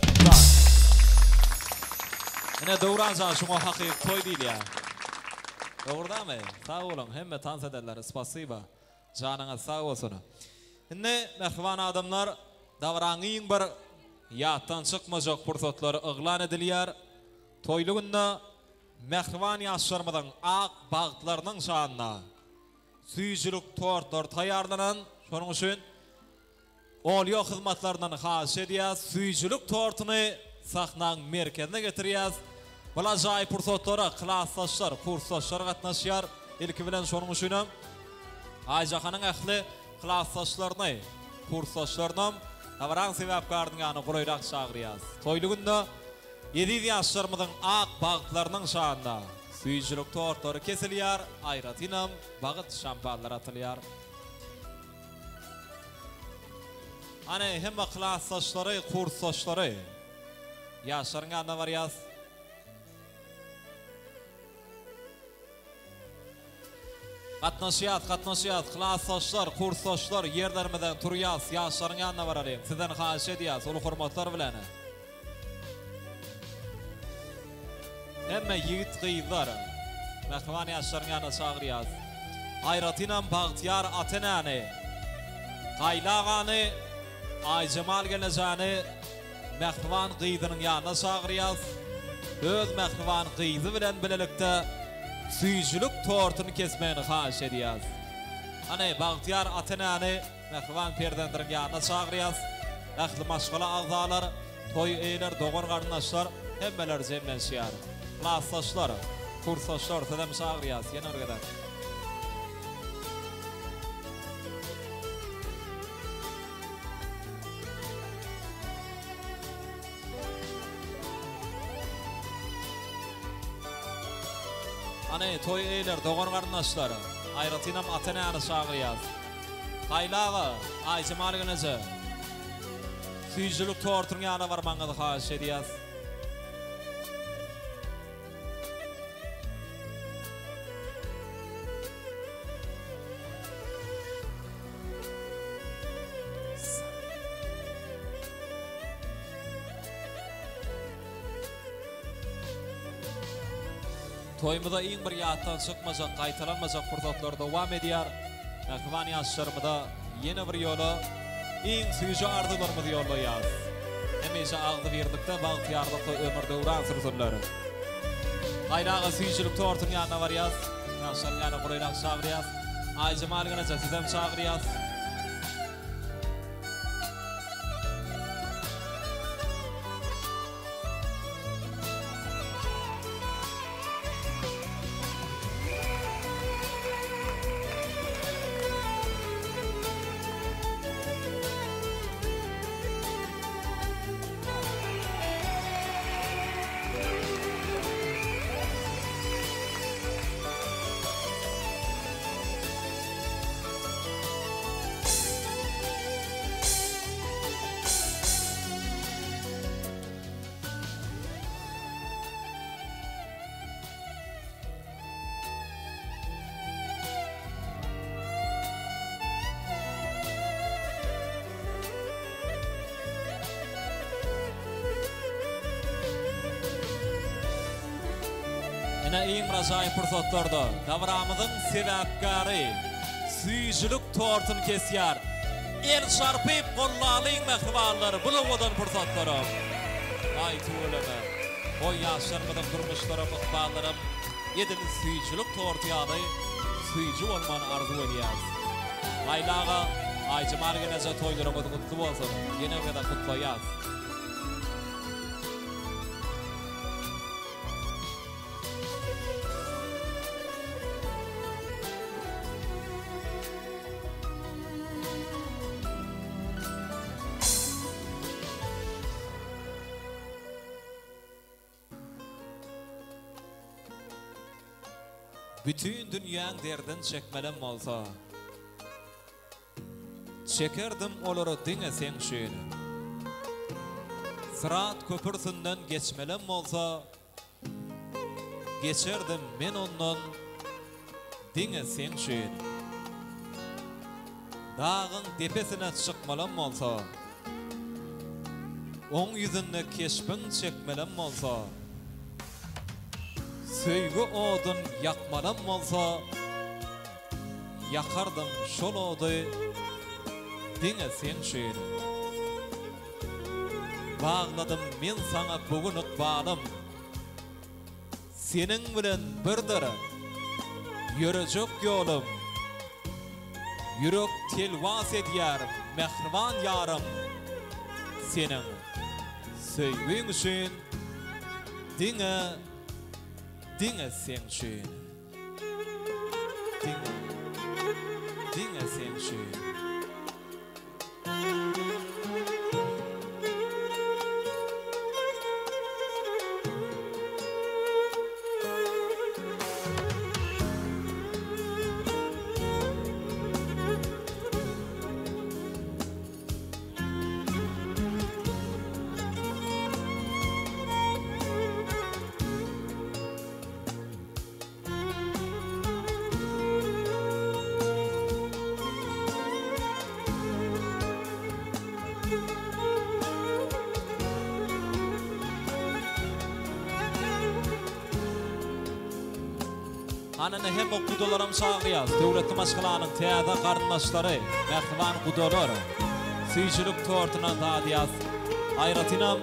Evet. Yine Doğurancan şuna hakik toy değil ya. Doğru da mı? Sağ olun. Hem tans ederler. Spasiba. Canına sağ olsun. Şimdi mehvan adamlar davranıyın bir yattan çıkmayacak fırsatları ıglan ediliyor. Toyluğunda mehvan yaşarmadan ağ bağıtlarının şanına süyücülük tortlar tayarlanan şunun için oluyor hizmetlerden haş ediyaz. Süyücülük tortunu sahnanın merkezine getiriyoruz. Bula jay fırsatları klasslaşlar, kurslaşlar katnaşıyor. İlki bilen şunun için Ayjahanın ehli klasslaşlarını, kurslaşlarını davran sebepkarının yanı kurayrak çağırıyaz. Toyluğunda 7 yaşlarımızın ağ bağıtlarının şanında süyücülük tortları kesiliyor, ayratinam bağıt şampanlar atılıyor. Hani hem klasslaşları, kurslaşları yaşların yanına varıyaz. Katnaşıyat, klasslaşlar, kurslaşlar yerlerimizden turuyaz, yaşların yanına varalım. Sizden haş ediyaz, ulu hurmatlar bilen. Hemme yiğit kıyılar, mehvan yaşların yanına çağırıyaz. Ayratinam Bağtiyar Atenani, Kaylağani, Ay Cemal geleceğini, mehvan kıyıdının yanına çağırıyaz. Öz mehvan kıyıdı bilen bilelikte, süyücülük tortunu kesmeyini haş ediyaz. Hani Bağtiyar Atenani, mehvan perdendirin yanına çağırıyaz. Ehli maşgala ağzalar, toy eyler, doğun kardeşler, hemmeler zemlenşiyar. Klasslaşlar, kurslaşlar, sedem çağırıyaz. Yine orada. Hani toy eyler, doğan kardeşler, ayratinam Atenani çağırıyaz. Kaylağı, Ay Cemal Gönece, süyücülük tortunun yanına varmanı da haş ediyaz. Toyumuda in bir yattan çıkmayacak, kaytalanmayacak fırsatlar devam ediyor. Mehvan yaşlarımda yeni bir yolu, in süyücü ardılarımızı yollayaz. Hemeşe ağzı verdikte Bağtiyarlıkta ömürde uğran sürüsünleri. Kaynağı süyücülük tortunun yanına varıyaz. Yaşların yanına kurayla çağırıyaz. Ay Cemal Gönece sizden çağırıyaz. Yine en razayip fırsatlarda davramızın sebepkarı süyücülük tortunu kesiyar. El şarpıp kollalıyın mehvalları bulamadan fırsatlarım. Ay tuğuleme, o yaşlarımızın durmuşlarım, ıkballarım, yediniz süyücülük tortu yadı, süyücü olmanı arzu ediyaz. Aylağa, Ay Cemal Gönece toylarımız kutlu olsun, yine kadar kutlayaz. Bütün dünyanın derdin çekmelem olsa, çekerdim oları dine sen şöyle. Sırat köpürsünden geçmelem olsa, geçerdim men ondan dine sen şöyle. Dağın tepesine çıkmalım olsa, oň ýüzünde keşbin çekmelem bolsa, söýgü odun ýakmalem bolsa, ýakardım şol ody diňe sen şeýle. Bağladım men sana bugün ykbalym, senin bilen birdere yürejek ýolum. Yürek telwas edýär mehriban ýarym, senin söýgüň üçin diňe sen şeýle. Diňe sen şeýle. Anana hem okudalarım çağırıyaz, devletli maşgılanın teyada karınlaşları, mehriban kudalar, süyçülük tortunan dadiyaz, ayratinam,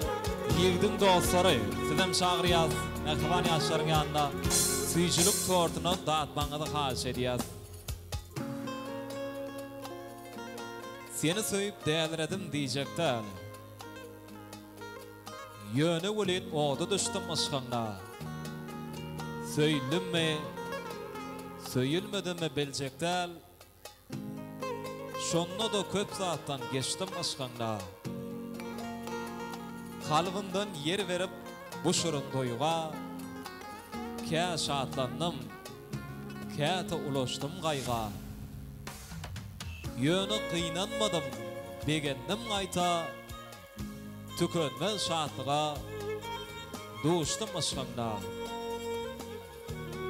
yigdin dostları, sizem çağırıyaz, mehriban yaşların yanında, süyçülük tortunan dağıtmanıda haş ediyaz. Seni söyüp değerledim diyecekler, yönü ulit odu düştüm aşkınla, söylüm mi? Söyülmedi mi bilecekler, şonuna da köp zattan geçtim aşkınla. Kalbimden yer verip bu şurun doyuğa, kâ şatlandım, kâ ta ulaştım gayga. Yönü kıynanmadım, begendim gayta, tükönmez şatlığa, doğuştum aşkınla.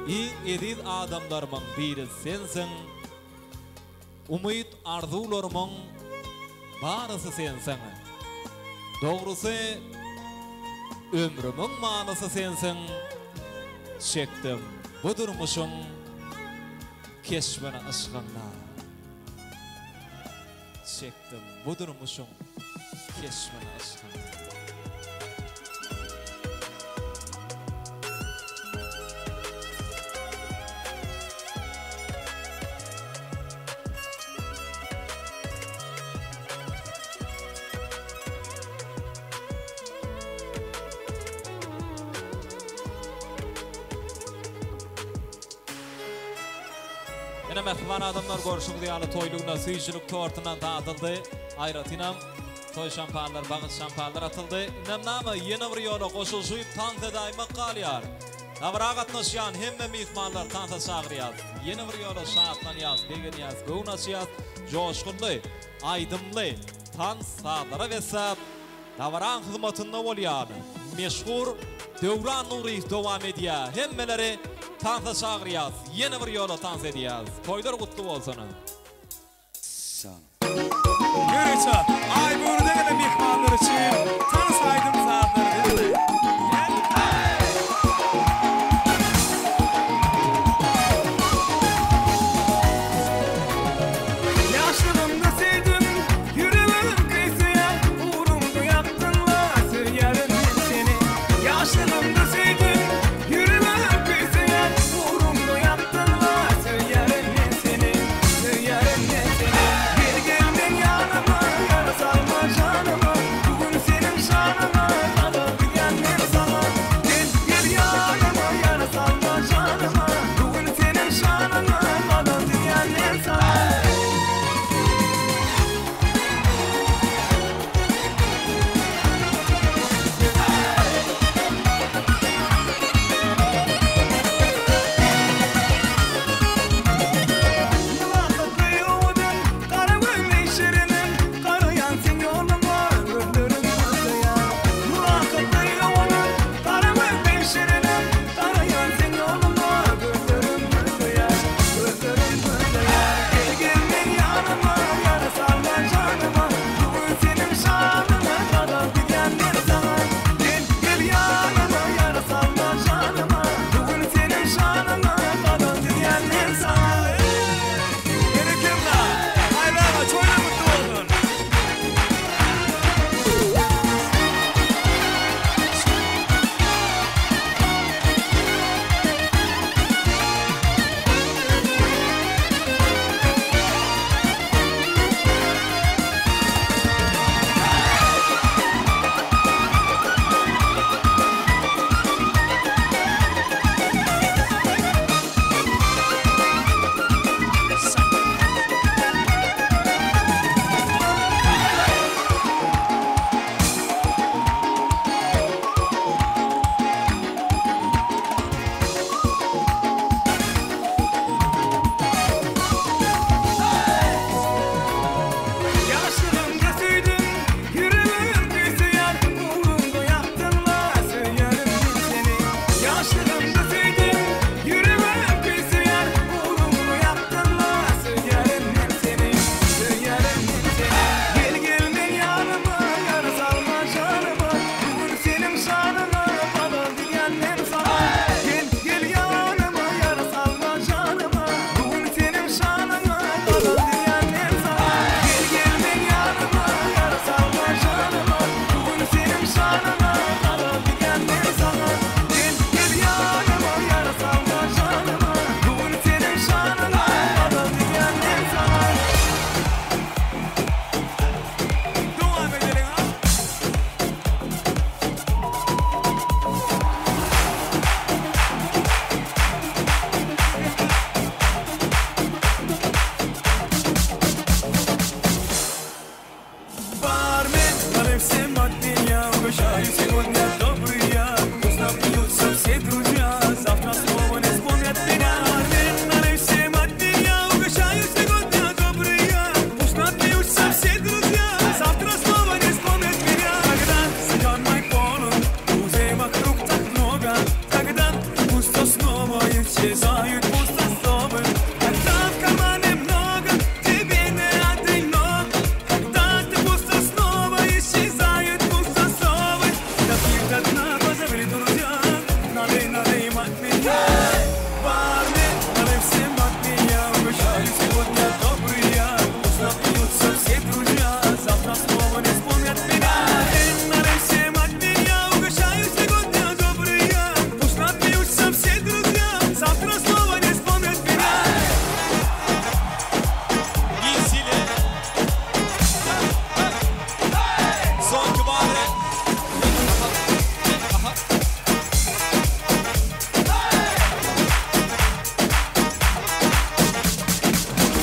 İyi edil adamlarımın biri sensin, umut arzularımın barısı sensin. Doğrusu ömrümün manası sensin. Çektim bu durmuşum keşfine aşkınla. Çektim bu durmuşum keşfine aşkınla. Mehriban adamlar görüşüp diýaly toýluguna süýçülük tortunan dağıtıldı. Ayratinam toy şampanlar, bagıt şampanlar atıldı. Nämnama ýene bir ýola goşulşyp tanta daýmak galýar. Awra gatnaşýan hemme mehmanlar tanta çagyrýar. Ýene bir ýola şatlanýar, begenýär, gownaşýar, joşgunly, aýdymly, tan sadara wesap. Dawran hyzmatynda bolýar. Meşhur Döwran Nuri dowam edýär. Hemmeleri tanta çağırıyaz, yeni bir yola tans ediyaz. Toylar kutlu olsun. Sağ olun. Görüçe, ay burada ele mihmanlar için tans aydım saatleri dedi. Yaşlılığımda sevdim, yüreğim kıyısıya, uğrumdu yaptınla, söylerim seni. Yaşlılığımda sevdim, Canıma, bugün senin şarkın Угощаю сегодня добрые, вкусно пьются все друзья. Завтра снова не вспомнят меня. Налей всем от меня. Угощаю сегодня добрые, вкусно пьются все друзья. Завтра снова не вспомнят меня. Когда стакан мой полон, друзей вокруг так много. Когда пусто снова исчезают пустословы. Когда в кармане много, тебе не одиноко. Когда ты пусто снова исчезают пустословы. Допив до дна, позабыли друзья. Налей от меня. Парни, налей всем от меня. Угощаю сегодня добрые, вкусно пьются все друзья. Завтра снова не вспомнят меня. Налей всем от меня. Угощаю сегодня добрые, вкусно пьются все друзья. Завтра снова не вспомнят меня. Iyisiyle. Son kübare. Aha.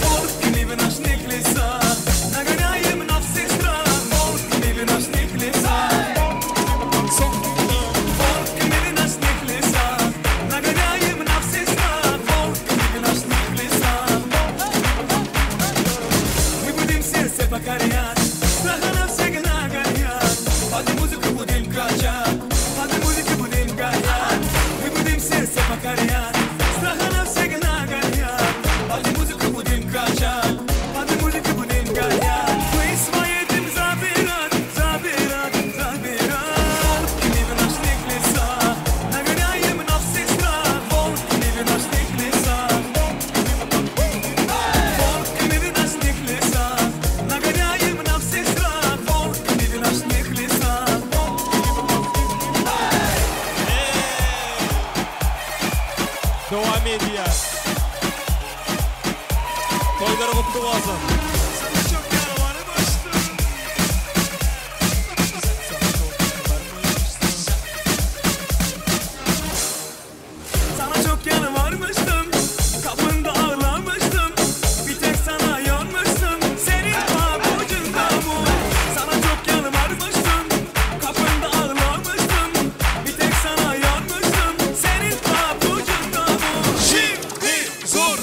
Волк не в ночных лесах, нагоняем на всех стран. Волк не в ночных лесах. Волк не в ночных лесах, нагоняем на всех стран. Волк не в ночных лесах. Мы будем сердце покорять, страха на всех нагонять. Под музыку будем кричать, под музыку будем гонять. Мы будем сердце покорять, страха на всех нагонять. Под музыку будем кричать, под музыку будем гонять. Мы своим забирать, забирать, забирать. Волк не в ночных лесах, нагоняем на всех стран. Волк не в ночных лесах. Волк не в ночных лесах, нагоняем на всех стран. Волк не в ночных лесах. Devam ediyor. Toyları kutlu olsun. Sana çok yalvarmıştım, kapında ağlamıştım. Bir tek sana yanmıştım, senin pabucunda bu. Sana çok yalvarmıştım, kapında ağlamıştım. Bir tek sana yanmıştım, senin pabucunda bu. Şimdi zor.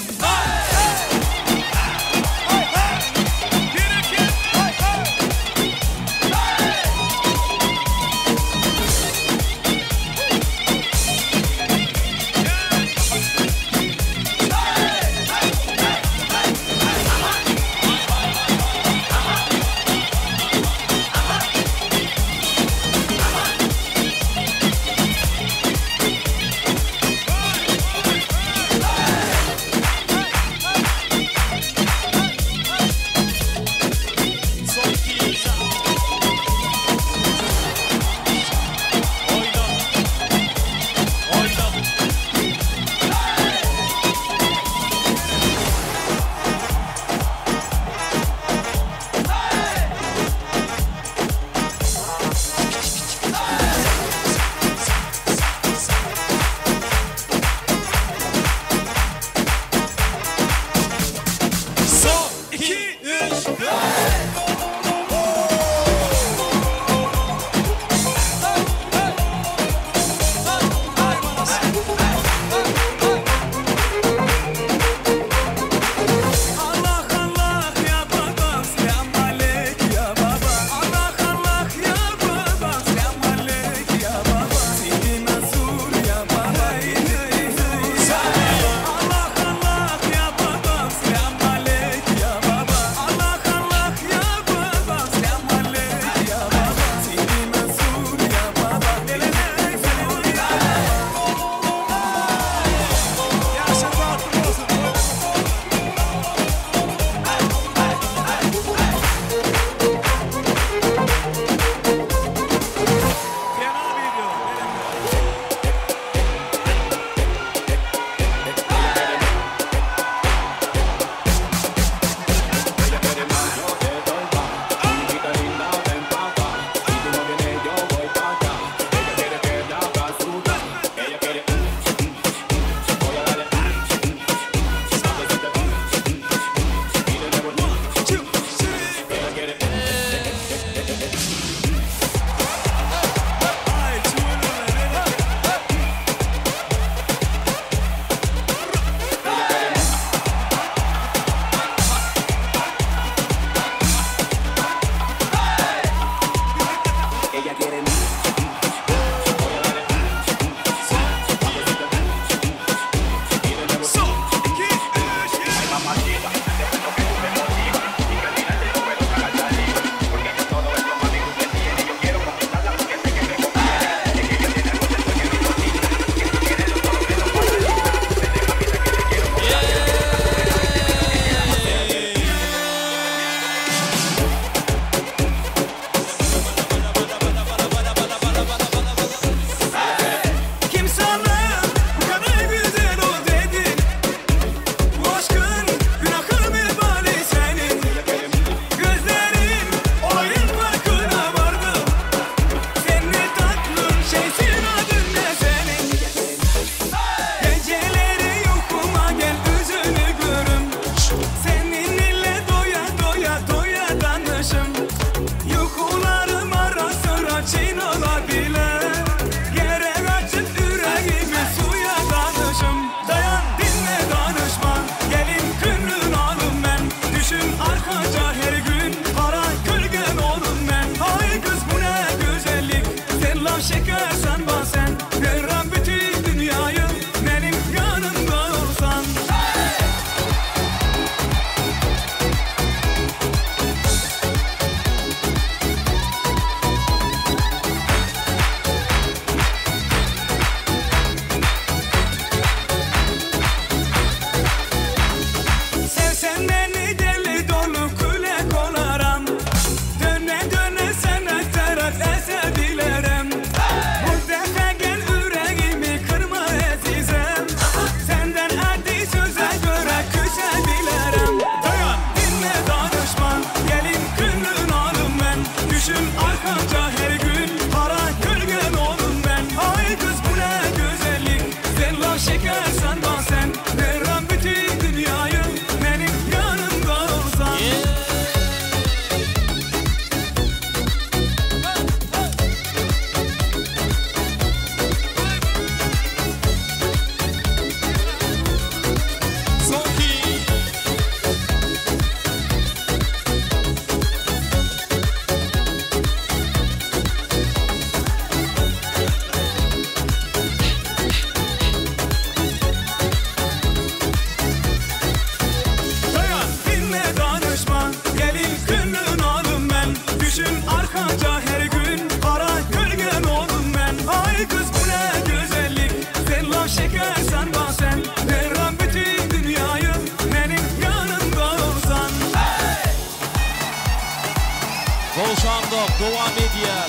Bolşandık, devam ediyor.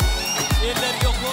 Eller yok mu?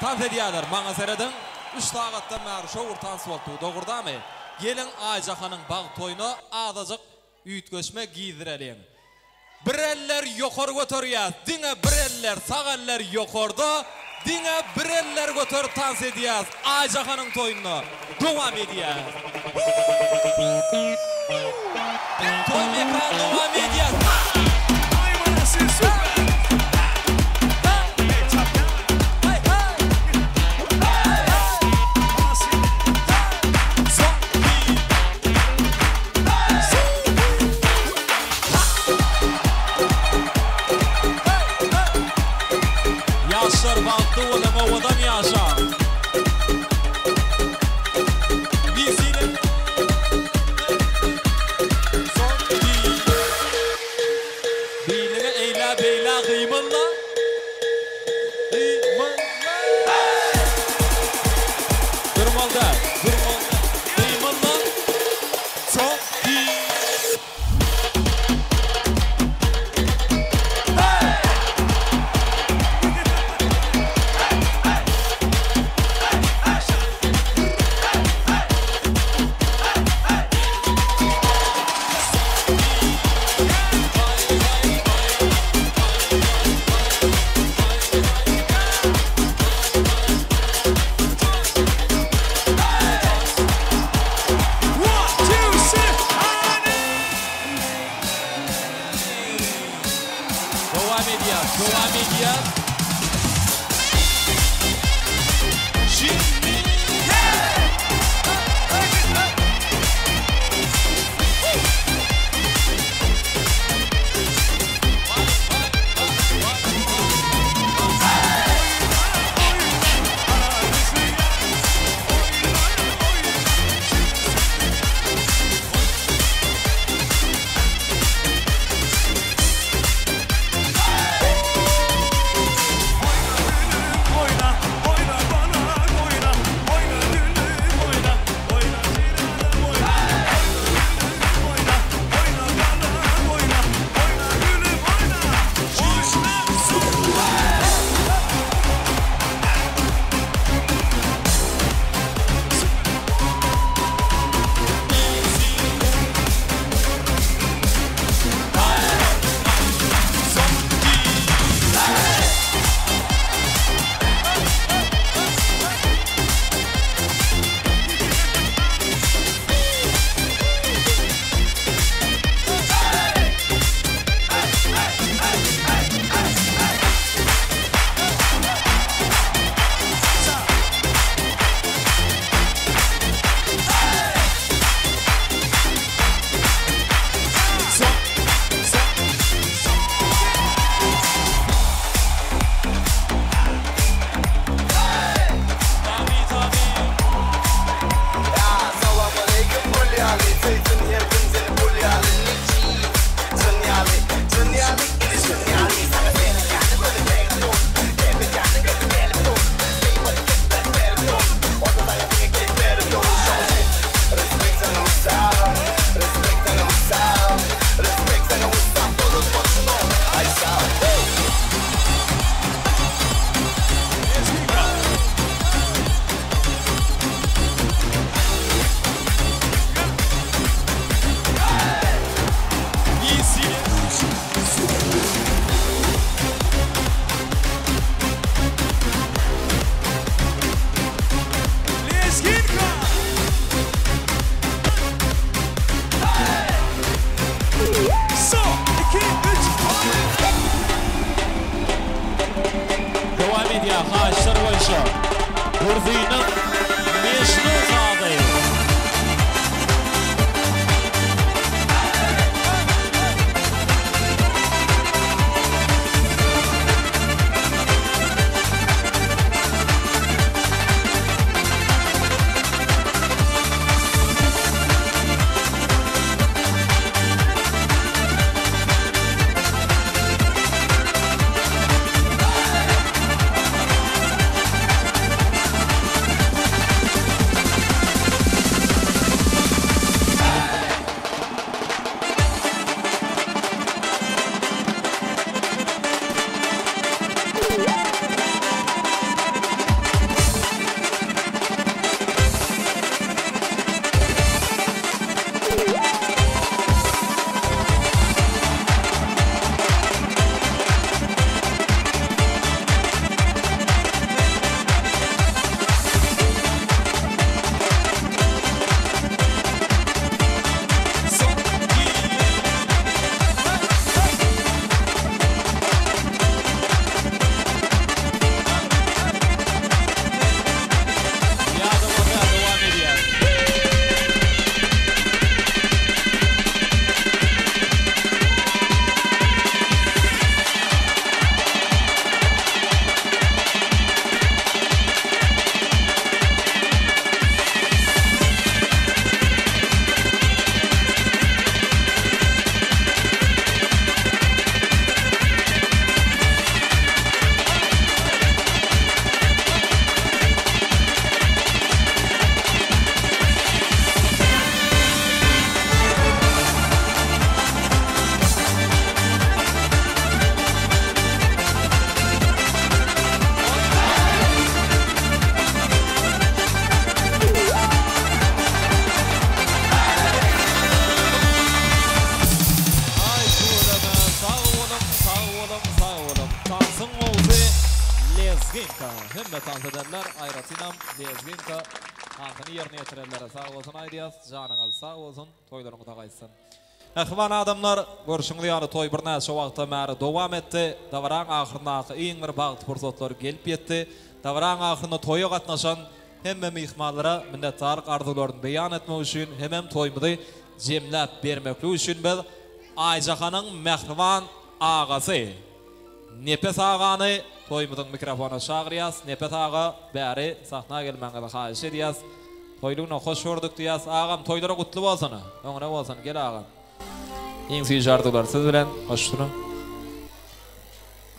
Tans ediyorlar. Bana seyredin. 3 saatten beri şovur tans oldu. Doğruda mı? gelin Ayjahanın bağ toyunu azacık üytköşme giydirelim. Bireller yokor götürüyor, dine bireller sağaller yokorda, dine bireller götürüp dans ediyoruz. Ayjahanın toyunu devam ediyoruz. Toy mekan devam ediyoruz. Yaşar baktı olama odan yaşa. Bizine son değil. Beylere eyla beyla kıymanla. Durmalda, kıymanla. Son değil. Devam ediyor. Şimdi Hemme tanıdılar. Ayratinam, Lezginka, Antoni yerine getirenlere sağ olsun Aydiyas. Canınız sağ olsun. Toylarını da kaysın. Ehvan adamlar, görüşünlü yani toy bir näçe wagta märi dowam etdi. Davaran ahyrynda iň bir bagt fursatlar gelip ýetdi. Davaran ahyrynda toýa gatnaşan hemme mihmanlara minnetdarlyk arzuwlaryny beýan etmek üçin hemem toýmudy jemläp bermekli üçin biz Ayjahanyň Mehriban agasy Nepes agany toýmudyň mikrofona çagyrýas. Nepes aga bäri sahna gelmäňe haýyş edýäs. Toýlugyna hoş gördük diýäs. Agam toýlara gutly bolsun. Öňüne bolsun gel agam. Iň süýjü arzuwlar siz bilen hoşdurun.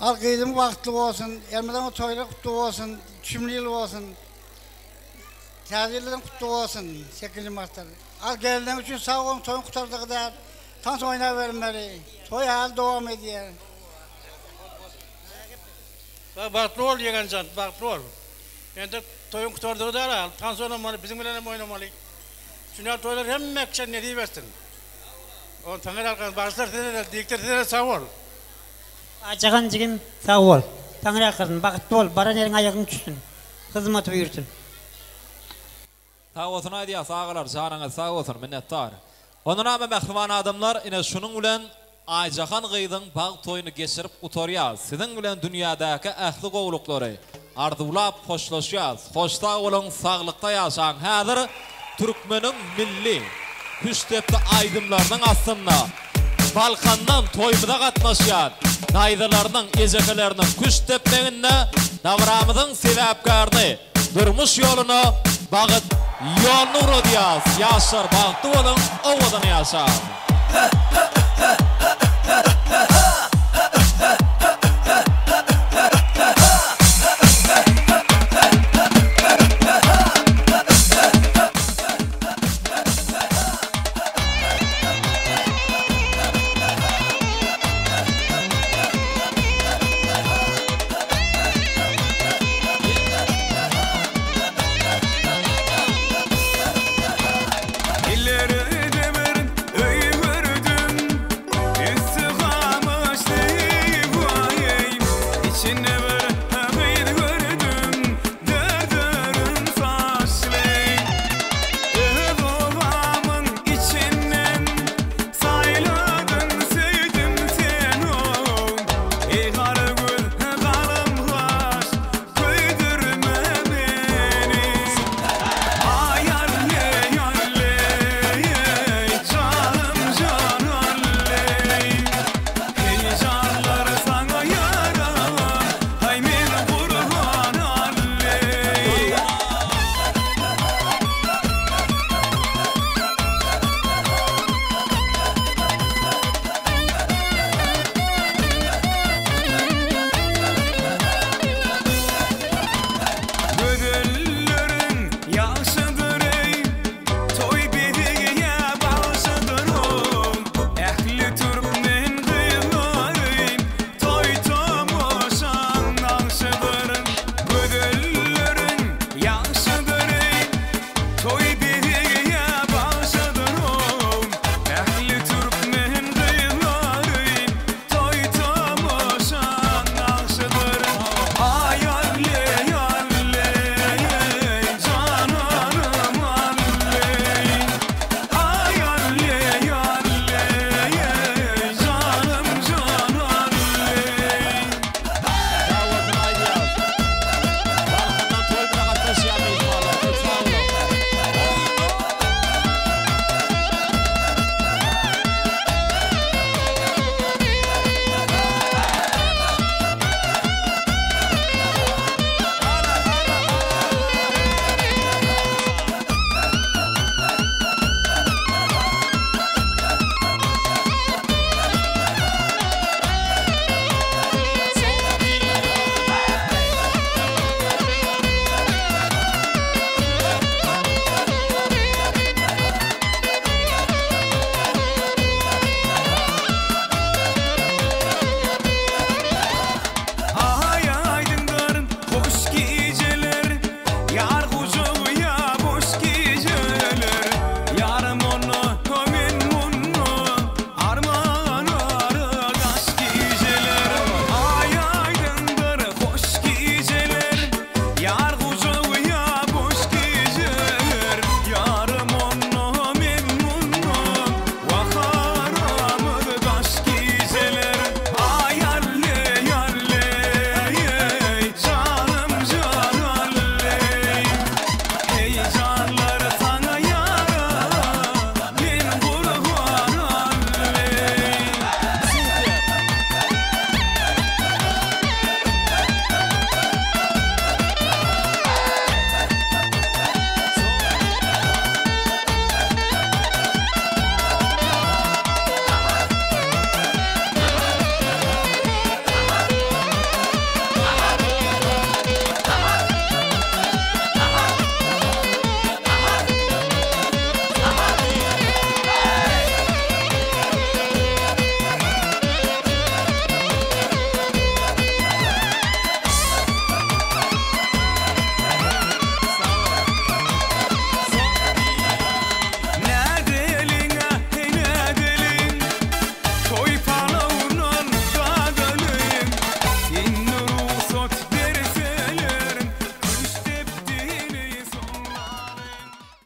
Al gydym wagtly bolsun, elmeden toýlar gutly bolsun, düşümli bolsun. Täzirlerden gutly bolsun, 8 martda. Al geldiň üçin sag bolun, toýun gutardygydar. Tans oýnap bermeli. Toy hal dowam edýär. Bartrol yegan can, bartrol. Endi toyun kutardygydar al, tans oynamaly, bizim bilen oynamaly. Şuna toylar hemme kişi ne diýbersin. On taňar arkan başlar tedere, dikter sağ ol. Ajagan jigim sağ ol. Taňar arkan bagtly bol, baran ýeriň aýagyň düşsün. Hyzmat buyursun. Sağ olsun Aydiyas ağalar, canına sağ olsun minnettar. Onun ama mehriban adamlar ine şunun bilen Ayjahan gyzyň bag toyuny geçirip utorýar. Sizin bilen dünýädäki ähli gowluklary arzuwlap hoşlaşýar. Hoşta bolun, saglykda ýaşaň. Häzir Türkmeniň milli Hüstepli aydımlarının aslında Balkandan toymada gatnaşýan daydylarynyň ejekeleriniň küç tepleginde davramyzyň sebäpkarny durmuş ýoluna bagyt ýolny uradýas. Ýaşar bagty bolun, owadan ýaşar.